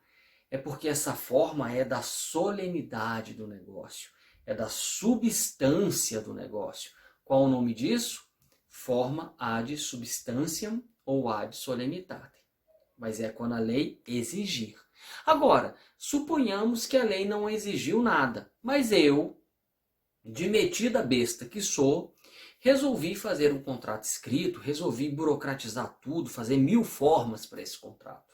é porque essa forma é da solenidade do negócio, é da substância do negócio. Qual o nome disso? Forma ad substantiam ou ad solenitatem. Mas é quando a lei exigir. Agora, suponhamos que a lei não exigiu nada, mas eu, de metida besta que sou, resolvi fazer um contrato escrito, resolvi burocratizar tudo, fazer 1000 formas para esse contrato.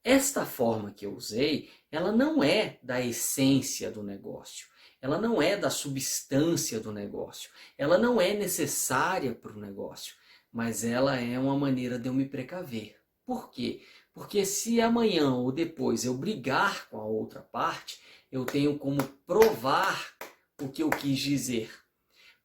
Esta forma que eu usei, ela não é da essência do negócio, ela não é da substância do negócio, ela não é necessária para o negócio, mas ela é uma maneira de eu me precaver. Por quê? Porque se amanhã ou depois eu brigar com a outra parte, eu tenho como provar o que eu quis dizer.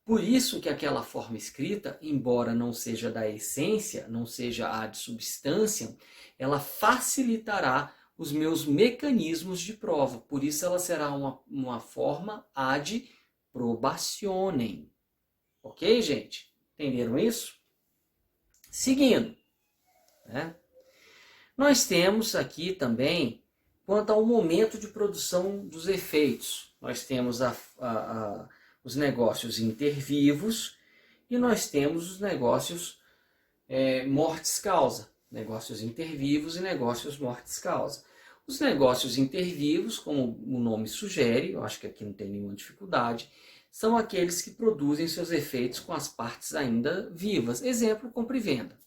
Por isso que aquela forma escrita, embora não seja da essência, não seja ad substantiam, ela facilitará os meus mecanismos de prova. Por isso ela será uma forma ad probationem. Ok, gente? Entenderam isso? Seguindo, né? Nós temos aqui também, quanto ao momento de produção dos efeitos, nós temos os negócios intervivos e nós temos os negócios mortis causa, negócios intervivos e negócios mortis causa. Os negócios intervivos, como o nome sugere, eu acho que aqui não tem nenhuma dificuldade, são aqueles que produzem seus efeitos com as partes ainda vivas. Exemplo, compra e venda.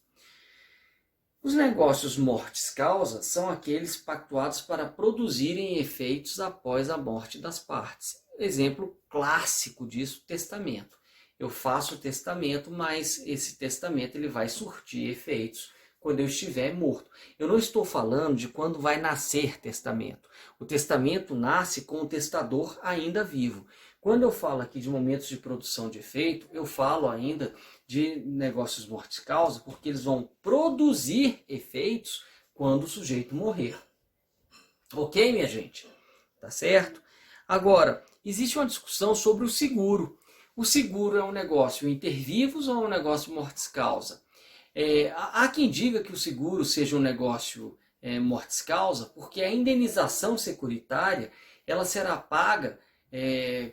Os negócios mortis causa são aqueles pactuados para produzirem efeitos após a morte das partes. Exemplo clássico disso, testamento. Eu faço o testamento, mas esse testamento ele vai surtir efeitos quando eu estiver morto. Eu não estou falando de quando vai nascer testamento. O testamento nasce com o testador ainda vivo. Quando eu falo aqui de momentos de produção de efeito, eu falo ainda de negócios mortis-causa, porque eles vão produzir efeitos quando o sujeito morrer. Ok, minha gente? Tá certo? Agora, existe uma discussão sobre o seguro. O seguro é um negócio inter-vivos ou é um negócio mortis-causa? Há quem diga que o seguro seja um negócio mortis-causa, porque a indenização securitária ela será paga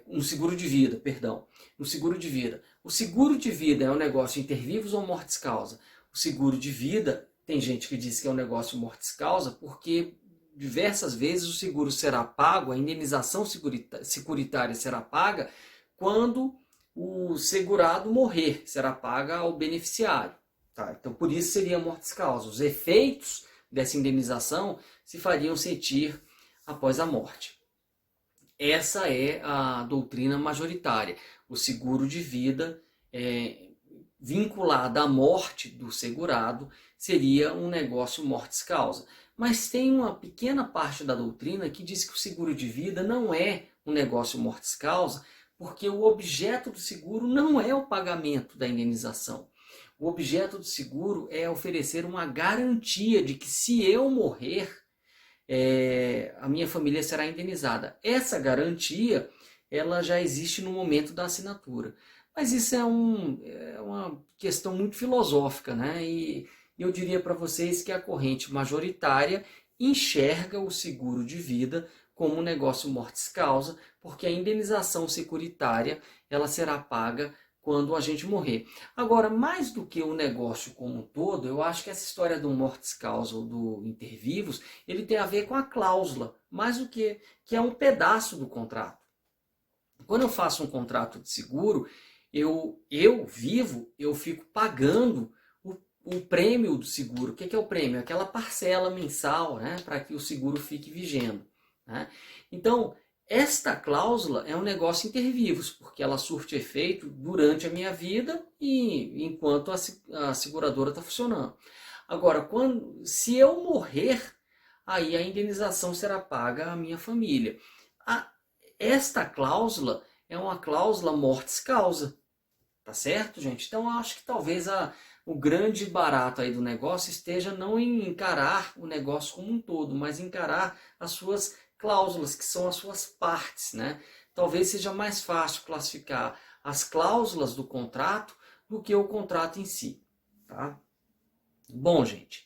no seguro de vida, perdão, no seguro de vida. O seguro de vida é um negócio inter-vivos ou mortis-causa? O seguro de vida, tem gente que diz que é um negócio mortis-causa, porque diversas vezes o seguro será pago, a indenização securitária será paga quando o segurado morrer, será paga ao beneficiário. Tá? Então, por isso seria mortis-causa. Os efeitos dessa indenização se fariam sentir após a morte. Essa é a doutrina majoritária. O seguro de vida vinculado à morte do segurado seria um negócio mortis-causa. Mas tem uma pequena parte da doutrina que diz que o seguro de vida não é um negócio mortis-causa, porque o objeto do seguro não é o pagamento da indenização. O objeto do seguro é oferecer uma garantia de que se eu morrer, a minha família será indenizada. Essa garantia ela já existe no momento da assinatura. Mas isso é uma questão muito filosófica, né? E eu diria para vocês que a corrente majoritária enxerga o seguro de vida como um negócio mortis-causa, porque a indenização securitária ela será paga quando a gente morrer. Agora, mais do que o negócio como um todo, eu acho que essa história do mortis-causa ou do inter-vivos, ele tem a ver com a cláusula, mais do que é um pedaço do contrato. Quando eu faço um contrato de seguro, eu vivo, eu fico pagando o prêmio do seguro. O que é o prêmio? Aquela parcela mensal, né, para que o seguro fique vigendo. Né? Então, esta cláusula é um negócio inter-vivos, porque ela surte efeito durante a minha vida e enquanto a seguradora está funcionando. Agora, se eu morrer, aí a indenização será paga à minha família. Esta cláusula é uma cláusula mortis-causa. Tá certo, gente? Então, eu acho que talvez o grande barato aí do negócio esteja não em encarar o negócio como um todo, mas encarar as suas cláusulas, que são as suas partes, né? Talvez seja mais fácil classificar as cláusulas do contrato do que o contrato em si, tá? Bom, gente,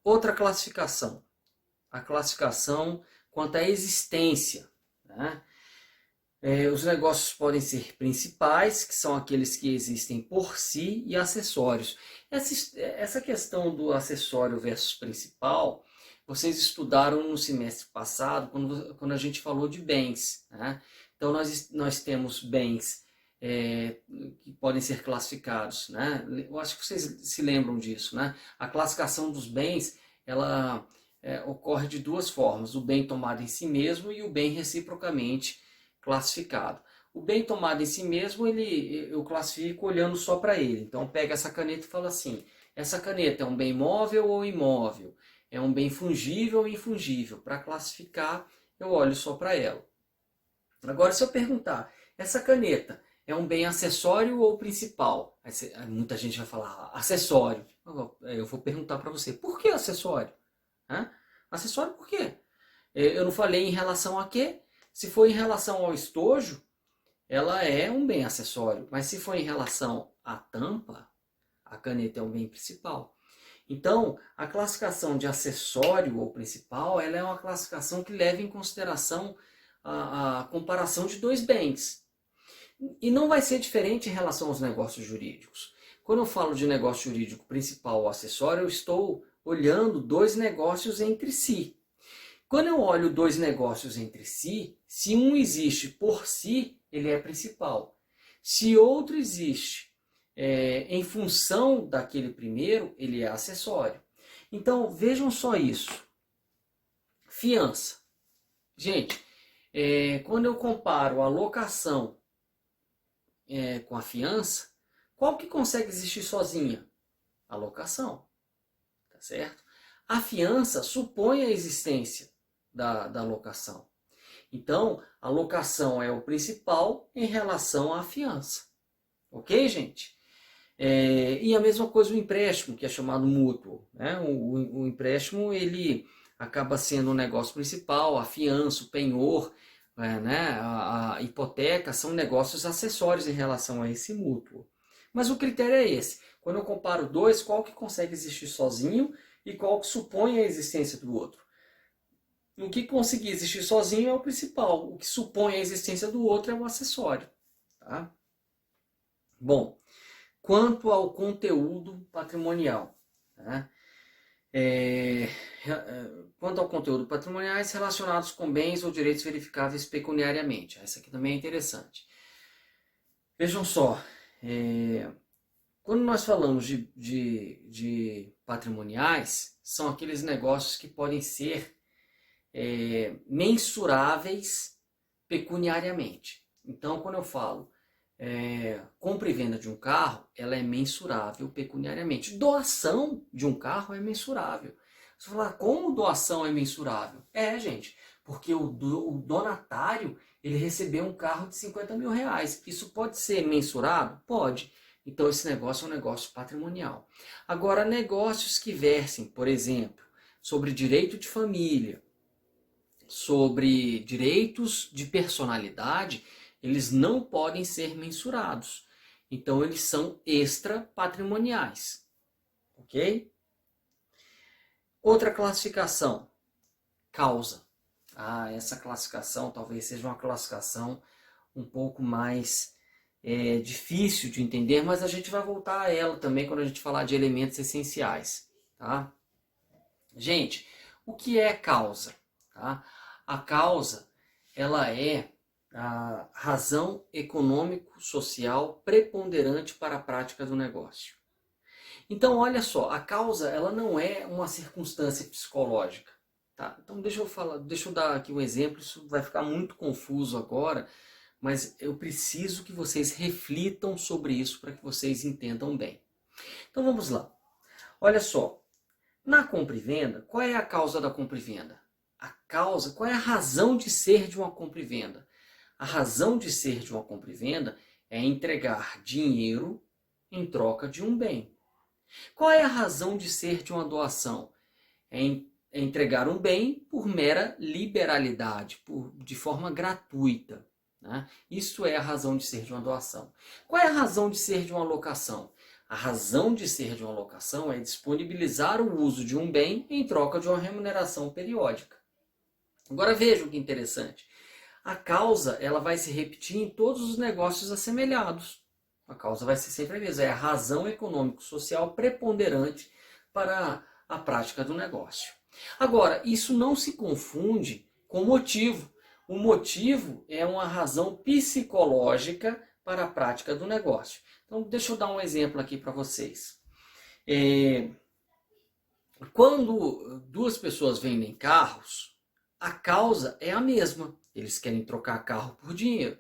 outra classificação, a classificação quanto à existência, né? Os negócios podem ser principais, que são aqueles que existem por si, e acessórios. Essa questão do acessório versus principal, vocês estudaram no semestre passado, quando a gente falou de bens. Né? Então, nós temos bens que podem ser classificados. Né? Eu acho que vocês se lembram disso. Né? A classificação dos bens, ela ocorre de duas formas. O bem tomado em si mesmo e o bem reciprocamente classificado. O bem tomado em si mesmo, eu classifico olhando só para ele. Então, pega essa caneta e fala assim, essa caneta é um bem móvel ou imóvel? É um bem fungível ou infungível? Para classificar, eu olho só para ela. Agora, se eu perguntar, essa caneta é um bem acessório ou principal? Muita gente vai falar, acessório. Eu vou perguntar para você, por que acessório? Acessório por quê? Eu não falei em relação a quê? Se for em relação ao estojo, ela é um bem acessório. Mas se for em relação à tampa, a caneta é um bem principal. Então, a classificação de acessório ou principal, ela é uma classificação que leva em consideração a comparação de dois bens. E não vai ser diferente em relação aos negócios jurídicos. Quando eu falo de negócio jurídico principal ou acessório, eu estou olhando dois negócios entre si. Quando eu olho dois negócios entre si, se um existe por si, ele é principal. Se outro existe em função daquele primeiro, ele é acessório. Então, vejam só isso. Fiança. Gente, quando eu comparo a locação com a fiança, qual que consegue existir sozinha? A locação, tá certo? A fiança supõe a existência da locação. Então, a locação é o principal em relação à fiança. Ok, gente? E a mesma coisa o empréstimo, que é chamado mútuo. Né? O empréstimo, ele acaba sendo o negócio principal, a fiança, o penhor, né? a hipoteca são negócios acessórios em relação a esse mútuo. Mas o critério é esse. Quando eu comparo dois, qual que consegue existir sozinho e qual que supõe a existência do outro? O que conseguir existir sozinho é o principal. O que supõe a existência do outro é o acessório. Tá? Bom, quanto ao conteúdo patrimonial. Tá? Quanto ao conteúdo patrimoniais relacionados com bens ou direitos verificáveis pecuniariamente. Essa aqui também é interessante. Vejam só, quando nós falamos de patrimoniais, são aqueles negócios que podem ser mensuráveis pecuniariamente. Então, quando eu falo compra e venda de um carro, ela é mensurável pecuniariamente. Doação de um carro é mensurável. Você fala, como doação é mensurável? Gente, porque o donatário ele recebeu um carro de 50 mil reais. Isso pode ser mensurado? Pode. Então, esse negócio é um negócio patrimonial. Agora, negócios que versem, por exemplo, sobre direito de família, sobre direitos de personalidade, eles não podem ser mensurados. Então, eles são extrapatrimoniais. Ok? Outra classificação, causa. Essa classificação talvez seja uma classificação um pouco mais difícil de entender, mas a gente vai voltar a ela também quando a gente falar de elementos essenciais. Tá? Gente, o que é causa? Tá? A causa, ela é a razão econômico-social preponderante para a prática do negócio. Então, olha só, a causa ela não é uma circunstância psicológica. Tá? Então, deixa eu dar aqui um exemplo, isso vai ficar muito confuso agora, mas eu preciso que vocês reflitam sobre isso para que vocês entendam bem. Então, vamos lá. Olha só, na compra e venda, qual é a causa da compra e venda? Qual é a razão de ser de uma compra e venda? A razão de ser de uma compra e venda é entregar dinheiro em troca de um bem. Qual é a razão de ser de uma doação? É entregar um bem por mera liberalidade, de forma gratuita. Né? Isso é a razão de ser de uma doação. Qual é a razão de ser de uma locação? A razão de ser de uma locação é disponibilizar o uso de um bem em troca de uma remuneração periódica. Agora vejam que interessante. A causa ela vai se repetir em todos os negócios assemelhados. A causa vai ser sempre a mesma. É a razão econômico-social preponderante para a prática do negócio. Agora, isso não se confunde com motivo. O motivo é uma razão psicológica para a prática do negócio. Então, deixa eu dar um exemplo aqui para vocês. Quando duas pessoas vendem carros, a causa é a mesma. Eles querem trocar carro por dinheiro.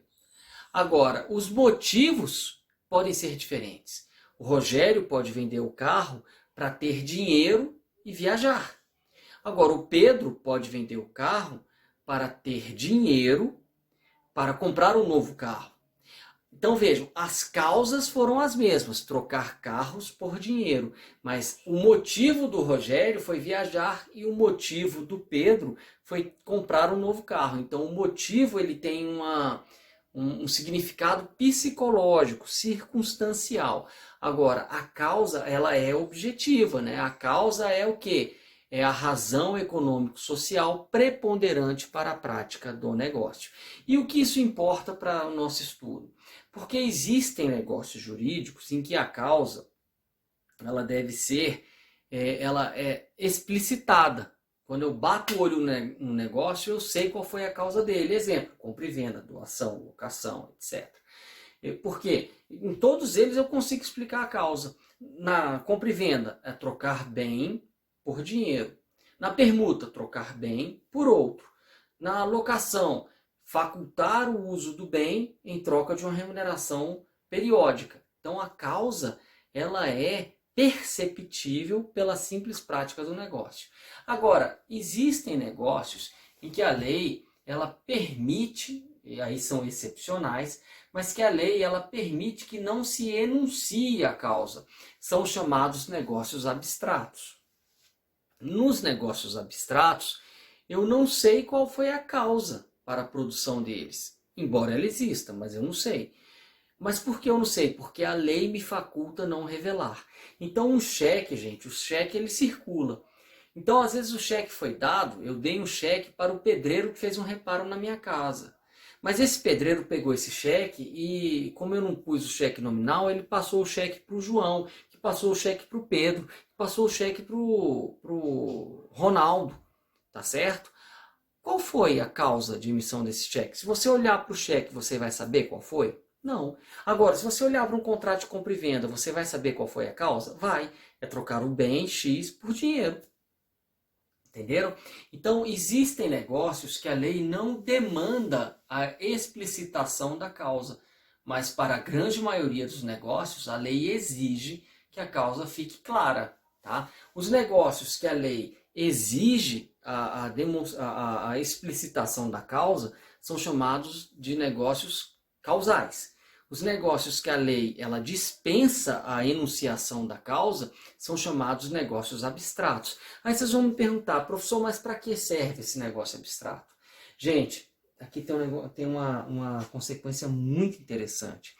Agora, os motivos podem ser diferentes. O Rogério pode vender o carro para ter dinheiro e viajar. Agora, o Pedro pode vender o carro para ter dinheiro para comprar um novo carro. Então vejam, as causas foram as mesmas, trocar carros por dinheiro, mas o motivo do Rogério foi viajar e o motivo do Pedro foi comprar um novo carro. Então o motivo ele tem um significado psicológico, circunstancial. Agora, a causa ela é objetiva, né? A causa é o quê? É a razão econômico-social preponderante para a prática do negócio. E o que isso importa para o nosso estudo? Porque existem negócios jurídicos em que a causa ela deve ser ela é explicitada. Quando eu bato o olho no negócio, eu sei qual foi a causa dele. Exemplo, compra e venda, doação, locação, etc. Por quê? Em todos eles eu consigo explicar a causa. Na compra e venda, é trocar bem por dinheiro. Na permuta, trocar bem por outro. Na locação, facultar o uso do bem em troca de uma remuneração periódica. Então a causa ela é perceptível pela simples prática do negócio. Agora, existem negócios em que a lei ela permite, e aí são excepcionais, mas que a lei ela permite que não se enuncie a causa. São chamados negócios abstratos. Nos negócios abstratos, eu não sei qual foi a causa para a produção deles, embora ela exista, mas eu não sei. Mas por que eu não sei? Porque a lei me faculta não revelar. Então um cheque, gente, o cheque ele circula. Então às vezes o cheque foi dado, eu dei um cheque para o pedreiro que fez um reparo na minha casa. Mas esse pedreiro pegou esse cheque e, como eu não pus o cheque nominal, ele passou o cheque para o João, que passou o cheque para o Pedro, que passou o cheque para o Ronaldo, tá certo? Qual foi a causa de emissão desse cheque? Se você olhar para o cheque, você vai saber qual foi? Não. Agora, se você olhar para um contrato de compra e venda, você vai saber qual foi a causa? Vai. É trocar o bem X por dinheiro. Entenderam? Então, existem negócios que a lei não demanda a explicitação da causa, mas para a grande maioria dos negócios, a lei exige que a causa fique clara. Tá? Os negócios que a lei exige a explicitação da causa são chamados de negócios causais. Os negócios que a lei ela dispensa a enunciação da causa são chamados negócios abstratos. Aí vocês vão me perguntar, professor, mas para que serve esse negócio abstrato? Gente, aqui tem uma consequência muito interessante.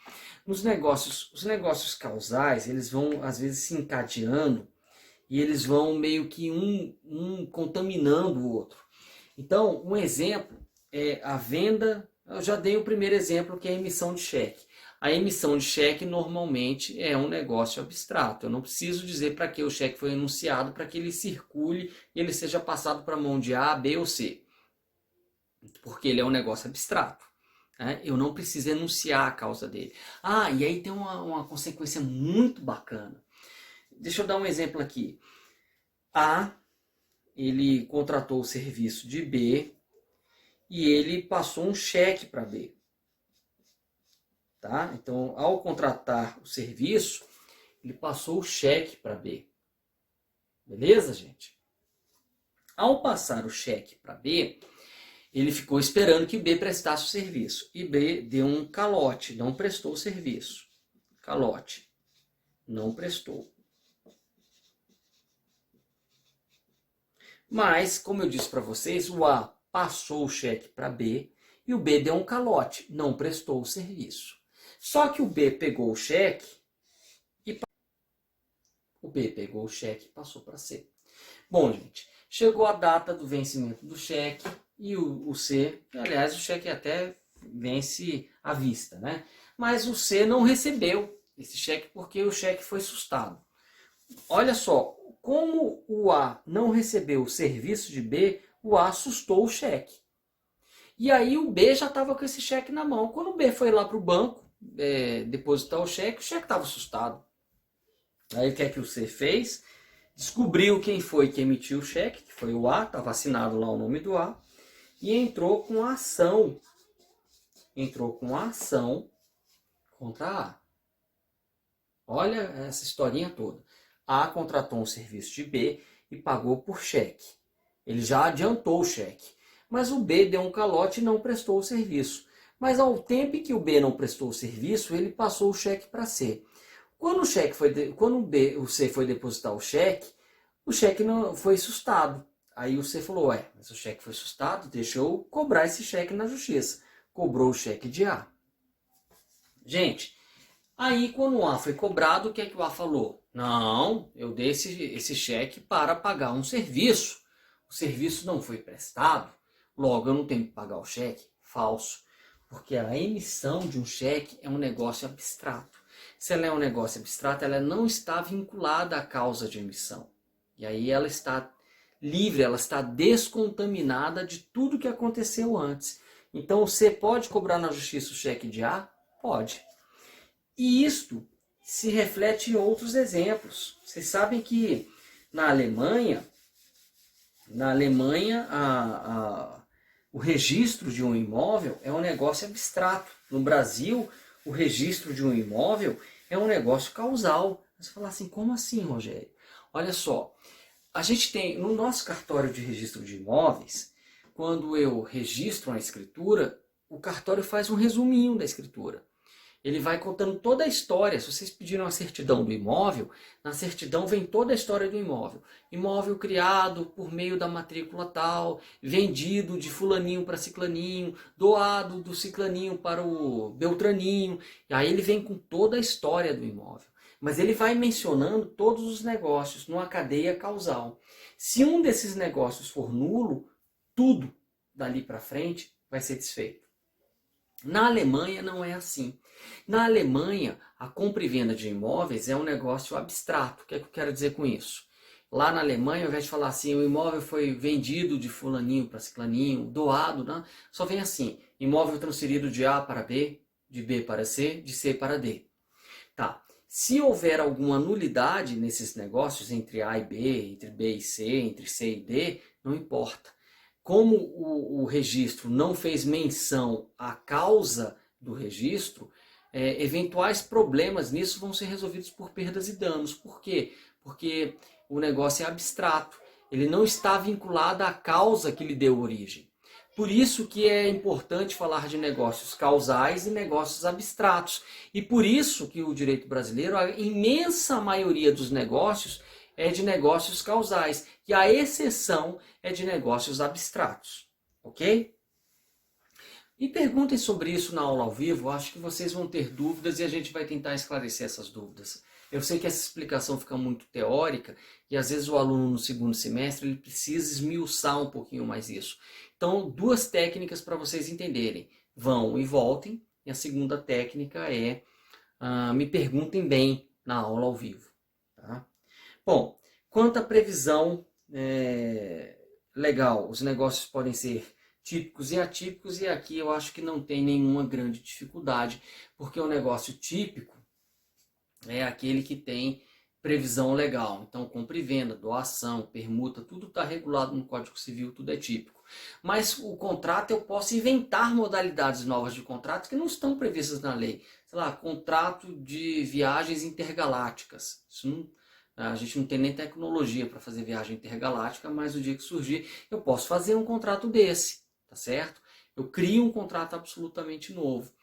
Os negócios causais, eles vão às vezes se encadeando e eles vão meio que um contaminando o outro. Então, um exemplo é a venda. Eu já dei o primeiro exemplo, que é a emissão de cheque. A emissão de cheque normalmente é um negócio abstrato. Eu não preciso dizer para que o cheque foi enunciado, para que ele circule e ele seja passado para a mão de A, B ou C. Porque ele é um negócio abstrato. Né? Eu não preciso enunciar a causa dele. E aí tem uma consequência muito bacana. Deixa eu dar um exemplo aqui. A, ele contratou o serviço de B e ele passou um cheque para B. Tá? Então, ao contratar o serviço, ele passou o cheque para B. Beleza, gente? Ao passar o cheque para B, ele ficou esperando que B prestasse o serviço. E B deu um calote, não prestou o serviço. Calote. Não prestou. Mas, como eu disse para vocês, o A passou o cheque para B e o B deu um calote, não prestou o serviço. Só que o B pegou o cheque e passou para C. Bom, gente, chegou a data do vencimento do cheque e o C, aliás, o cheque até vence à vista, né? Mas o C não recebeu esse cheque porque o cheque foi sustado. Olha só, como o A não recebeu o serviço de B, o A assustou o cheque. E aí o B já estava com esse cheque na mão. Quando o B foi lá para o banco depositar o cheque estava assustado. Aí o que é que o C fez? Descobriu quem foi que emitiu o cheque, que foi o A, estava assinado lá o nome do A, e entrou com a ação. Entrou com a ação contra a A. Olha essa historinha toda. A contratou um serviço de B e pagou por cheque. Ele já adiantou o cheque. Mas o B deu um calote e não prestou o serviço. Mas ao tempo em que o B não prestou o serviço, ele passou o cheque para C. Quando o C foi depositar o cheque não foi sustado. Aí o C falou, mas o cheque foi sustado, deixa eu cobrar esse cheque na justiça. Cobrou o cheque de A. Gente, aí quando o A foi cobrado, o que é que o A falou? Não, eu dei esse cheque para pagar um serviço. O serviço não foi prestado, logo eu não tenho que pagar o cheque. Falso. Porque a emissão de um cheque é um negócio abstrato. Se ela é um negócio abstrato, ela não está vinculada à causa de emissão. E aí ela está livre, ela está descontaminada de tudo que aconteceu antes. Então você pode cobrar na justiça o cheque de A? Pode. E isto se reflete em outros exemplos. Vocês sabem que na Alemanha o registro de um imóvel é um negócio abstrato. No Brasil, o registro de um imóvel é um negócio causal. Você fala assim, como assim, Rogério? Olha só, a gente tem, no nosso cartório de registro de imóveis, quando eu registro uma escritura, o cartório faz um resuminho da escritura. Ele vai contando toda a história. Se vocês pediram a certidão do imóvel, na certidão vem toda a história do imóvel. Imóvel criado por meio da matrícula tal, vendido de fulaninho para ciclaninho, doado do ciclaninho para o beltraninho. E aí ele vem com toda a história do imóvel. Mas ele vai mencionando todos os negócios numa cadeia causal. Se um desses negócios for nulo, tudo dali para frente vai ser desfeito. Na Alemanha não é assim. Na Alemanha, a compra e venda de imóveis é um negócio abstrato. O que é que eu quero dizer com isso? Lá na Alemanha, ao invés de falar assim, o imóvel foi vendido de fulaninho para ciclaninho, doado, né? Só vem assim, imóvel transferido de A para B, de B para C, de C para D. Tá. Se houver alguma nulidade nesses negócios entre A e B, entre B e C, entre C e D, não importa. Como o registro não fez menção à causa do registro, eventuais problemas nisso vão ser resolvidos por perdas e danos. Por quê? Porque o negócio é abstrato. Ele não está vinculado à causa que lhe deu origem. Por isso que é importante falar de negócios causais e negócios abstratos. E por isso que o direito brasileiro, a imensa maioria dos negócios é de negócios causais. E a exceção é de negócios abstratos. Ok? Me perguntem sobre isso na aula ao vivo. Acho que vocês vão ter dúvidas e a gente vai tentar esclarecer essas dúvidas. Eu sei que essa explicação fica muito teórica e às vezes o aluno no segundo semestre ele precisa esmiuçar um pouquinho mais isso. Então, duas técnicas para vocês entenderem. Vão e voltem. E a segunda técnica é me perguntem bem na aula ao vivo. Tá? Bom, quanto à previsão legal, os negócios podem ser típicos e atípicos, e aqui eu acho que não tem nenhuma grande dificuldade, porque o negócio típico é aquele que tem previsão legal. Então, compra e venda, doação, permuta, tudo está regulado no Código Civil, tudo é típico. Mas o contrato, eu posso inventar modalidades novas de contrato que não estão previstas na lei. Sei lá, contrato de viagens intergalácticas. Isso não, a gente não tem nem tecnologia para fazer viagem intergaláctica, mas o dia que surgir, eu posso fazer um contrato desse, tá certo? Eu crio um contrato absolutamente novo.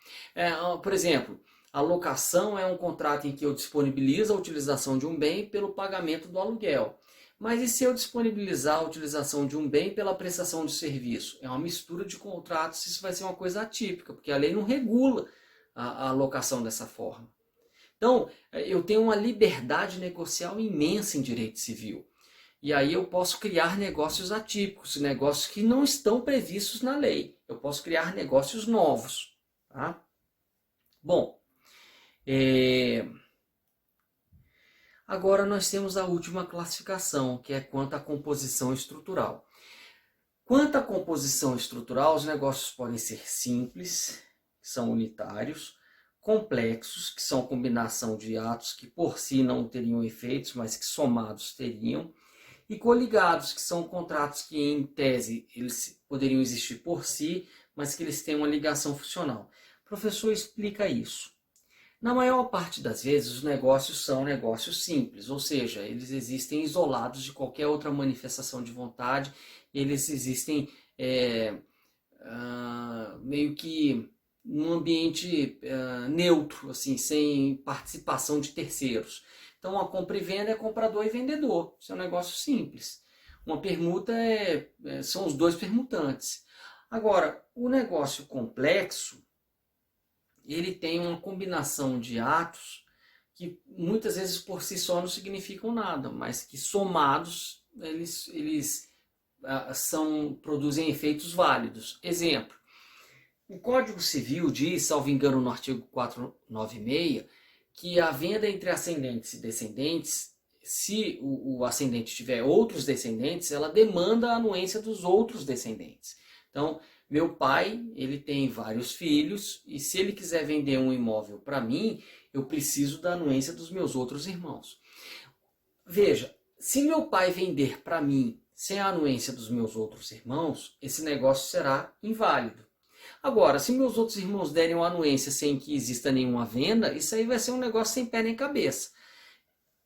Por exemplo, a locação é um contrato em que eu disponibilizo a utilização de um bem pelo pagamento do aluguel. Mas e se eu disponibilizar a utilização de um bem pela prestação de serviço? É uma mistura de contratos, isso vai ser uma coisa atípica, porque a lei não regula a locação dessa forma. Então, eu tenho uma liberdade negocial imensa em direito civil. E aí eu posso criar negócios atípicos, negócios que não estão previstos na lei. Eu posso criar negócios novos. Tá? Bom, agora nós temos a última classificação, que é quanto à composição estrutural. Quanto à composição estrutural, os negócios podem ser simples, que são unitários, complexos, que são combinação de atos que por si não teriam efeitos, mas que somados teriam, e coligados, que são contratos que em tese eles poderiam existir por si, mas que eles têm uma ligação funcional. O professor explica isso. Na maior parte das vezes, os negócios são negócios simples, ou seja, eles existem isolados de qualquer outra manifestação de vontade, eles existem meio que num ambiente neutro, assim, sem participação de terceiros. Então, uma compra e venda é comprador e vendedor, isso é um negócio simples. Uma permuta são os dois permutantes. Agora, o negócio complexo, ele tem uma combinação de atos que muitas vezes por si só não significam nada, mas que somados eles produzem efeitos válidos. Exemplo, o Código Civil diz, salvo engano no artigo 496, que a venda entre ascendentes e descendentes, se o ascendente tiver outros descendentes, ela demanda a anuência dos outros descendentes. Então, meu pai, ele tem vários filhos e se ele quiser vender um imóvel para mim, eu preciso da anuência dos meus outros irmãos. Veja, se meu pai vender para mim sem a anuência dos meus outros irmãos, esse negócio será inválido. Agora, se meus outros irmãos derem uma anuência sem que exista nenhuma venda, isso aí vai ser um negócio sem pé nem cabeça.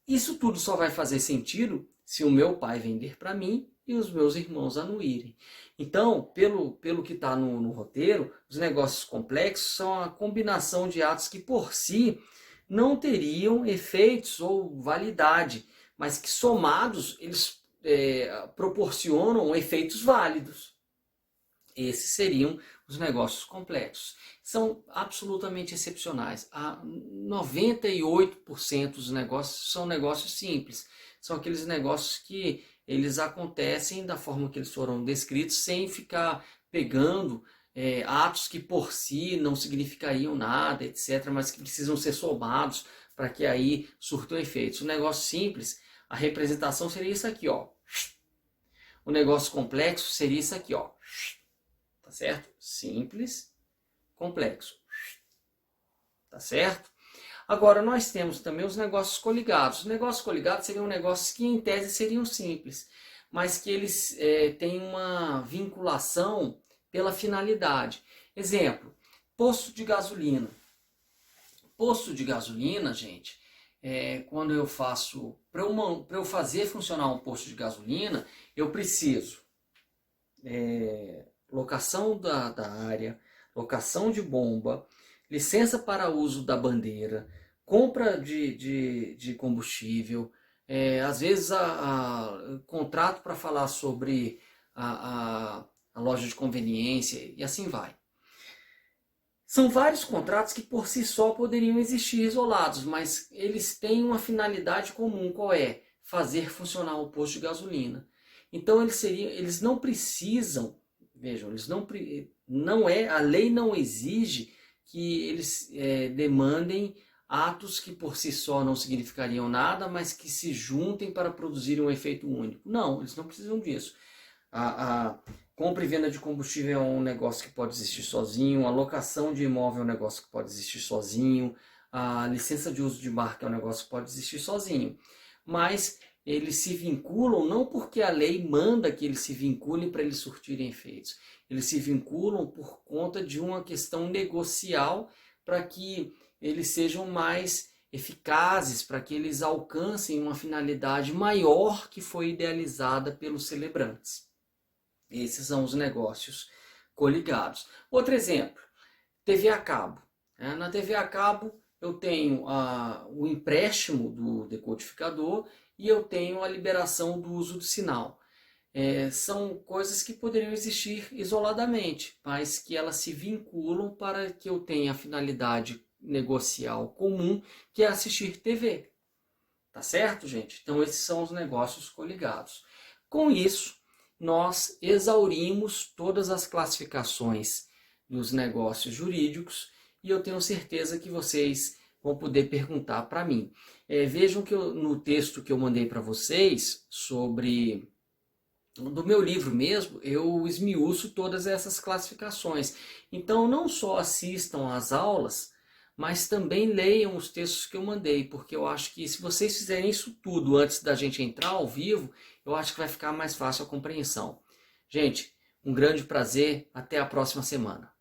Isso tudo só vai fazer sentido se o meu pai vender para mim e os meus irmãos anuírem. Então, pelo que está no roteiro, os negócios complexos são a combinação de atos que por si não teriam efeitos ou validade, mas que somados eles proporcionam efeitos válidos. Esses seriam os negócios complexos. São absolutamente excepcionais. 98% dos negócios são negócios simples. São aqueles negócios que eles acontecem da forma que eles foram descritos, sem ficar pegando atos que por si não significariam nada, etc., mas que precisam ser somados para que aí surtam efeitos. O negócio simples, a representação seria isso aqui, ó. O negócio complexo seria isso aqui, ó. Tá certo? Simples, complexo. Tá certo? Agora, nós temos também os negócios coligados. Os negócios coligados seriam negócios que, em tese, seriam simples, mas que eles têm uma vinculação pela finalidade. Exemplo, posto de gasolina. Posto de gasolina, gente, quando eu faço... Para eu fazer funcionar um posto de gasolina, eu preciso... locação da área, locação de bomba, licença para uso da bandeira, compra de combustível, às vezes contrato para falar sobre a loja de conveniência e assim vai. São vários contratos que por si só poderiam existir isolados, mas eles têm uma finalidade comum, qual é? Fazer funcionar o posto de gasolina. Então eles não precisam, vejam, a lei não exige que eles demandem atos que por si só não significariam nada, mas que se juntem para produzir um efeito único. Não, eles não precisam disso. A compra e venda de combustível é um negócio que pode existir sozinho, a locação de imóvel é um negócio que pode existir sozinho, a licença de uso de marca é um negócio que pode existir sozinho. Mas eles se vinculam não porque a lei manda que eles se vinculem para eles surtirem efeitos. Eles se vinculam por conta de uma questão negocial para que eles sejam mais eficazes, para que eles alcancem uma finalidade maior que foi idealizada pelos celebrantes. Esses são os negócios coligados. Outro exemplo, TV a cabo. Na TV a cabo eu tenho o empréstimo do decodificador e eu tenho a liberação do uso do sinal. São coisas que poderiam existir isoladamente, mas que elas se vinculam para que eu tenha a finalidade negocial comum, que é assistir TV. Tá certo, gente? Então esses são os negócios coligados. Com isso, nós exaurimos todas as classificações dos negócios jurídicos e eu tenho certeza que vocês vão poder perguntar para mim. Vejam que no texto que eu mandei para vocês, do meu livro mesmo, eu esmiuço todas essas classificações. Então não só assistam às aulas, mas também leiam os textos que eu mandei, porque eu acho que se vocês fizerem isso tudo antes da gente entrar ao vivo, eu acho que vai ficar mais fácil a compreensão. Gente, um grande prazer, até a próxima semana.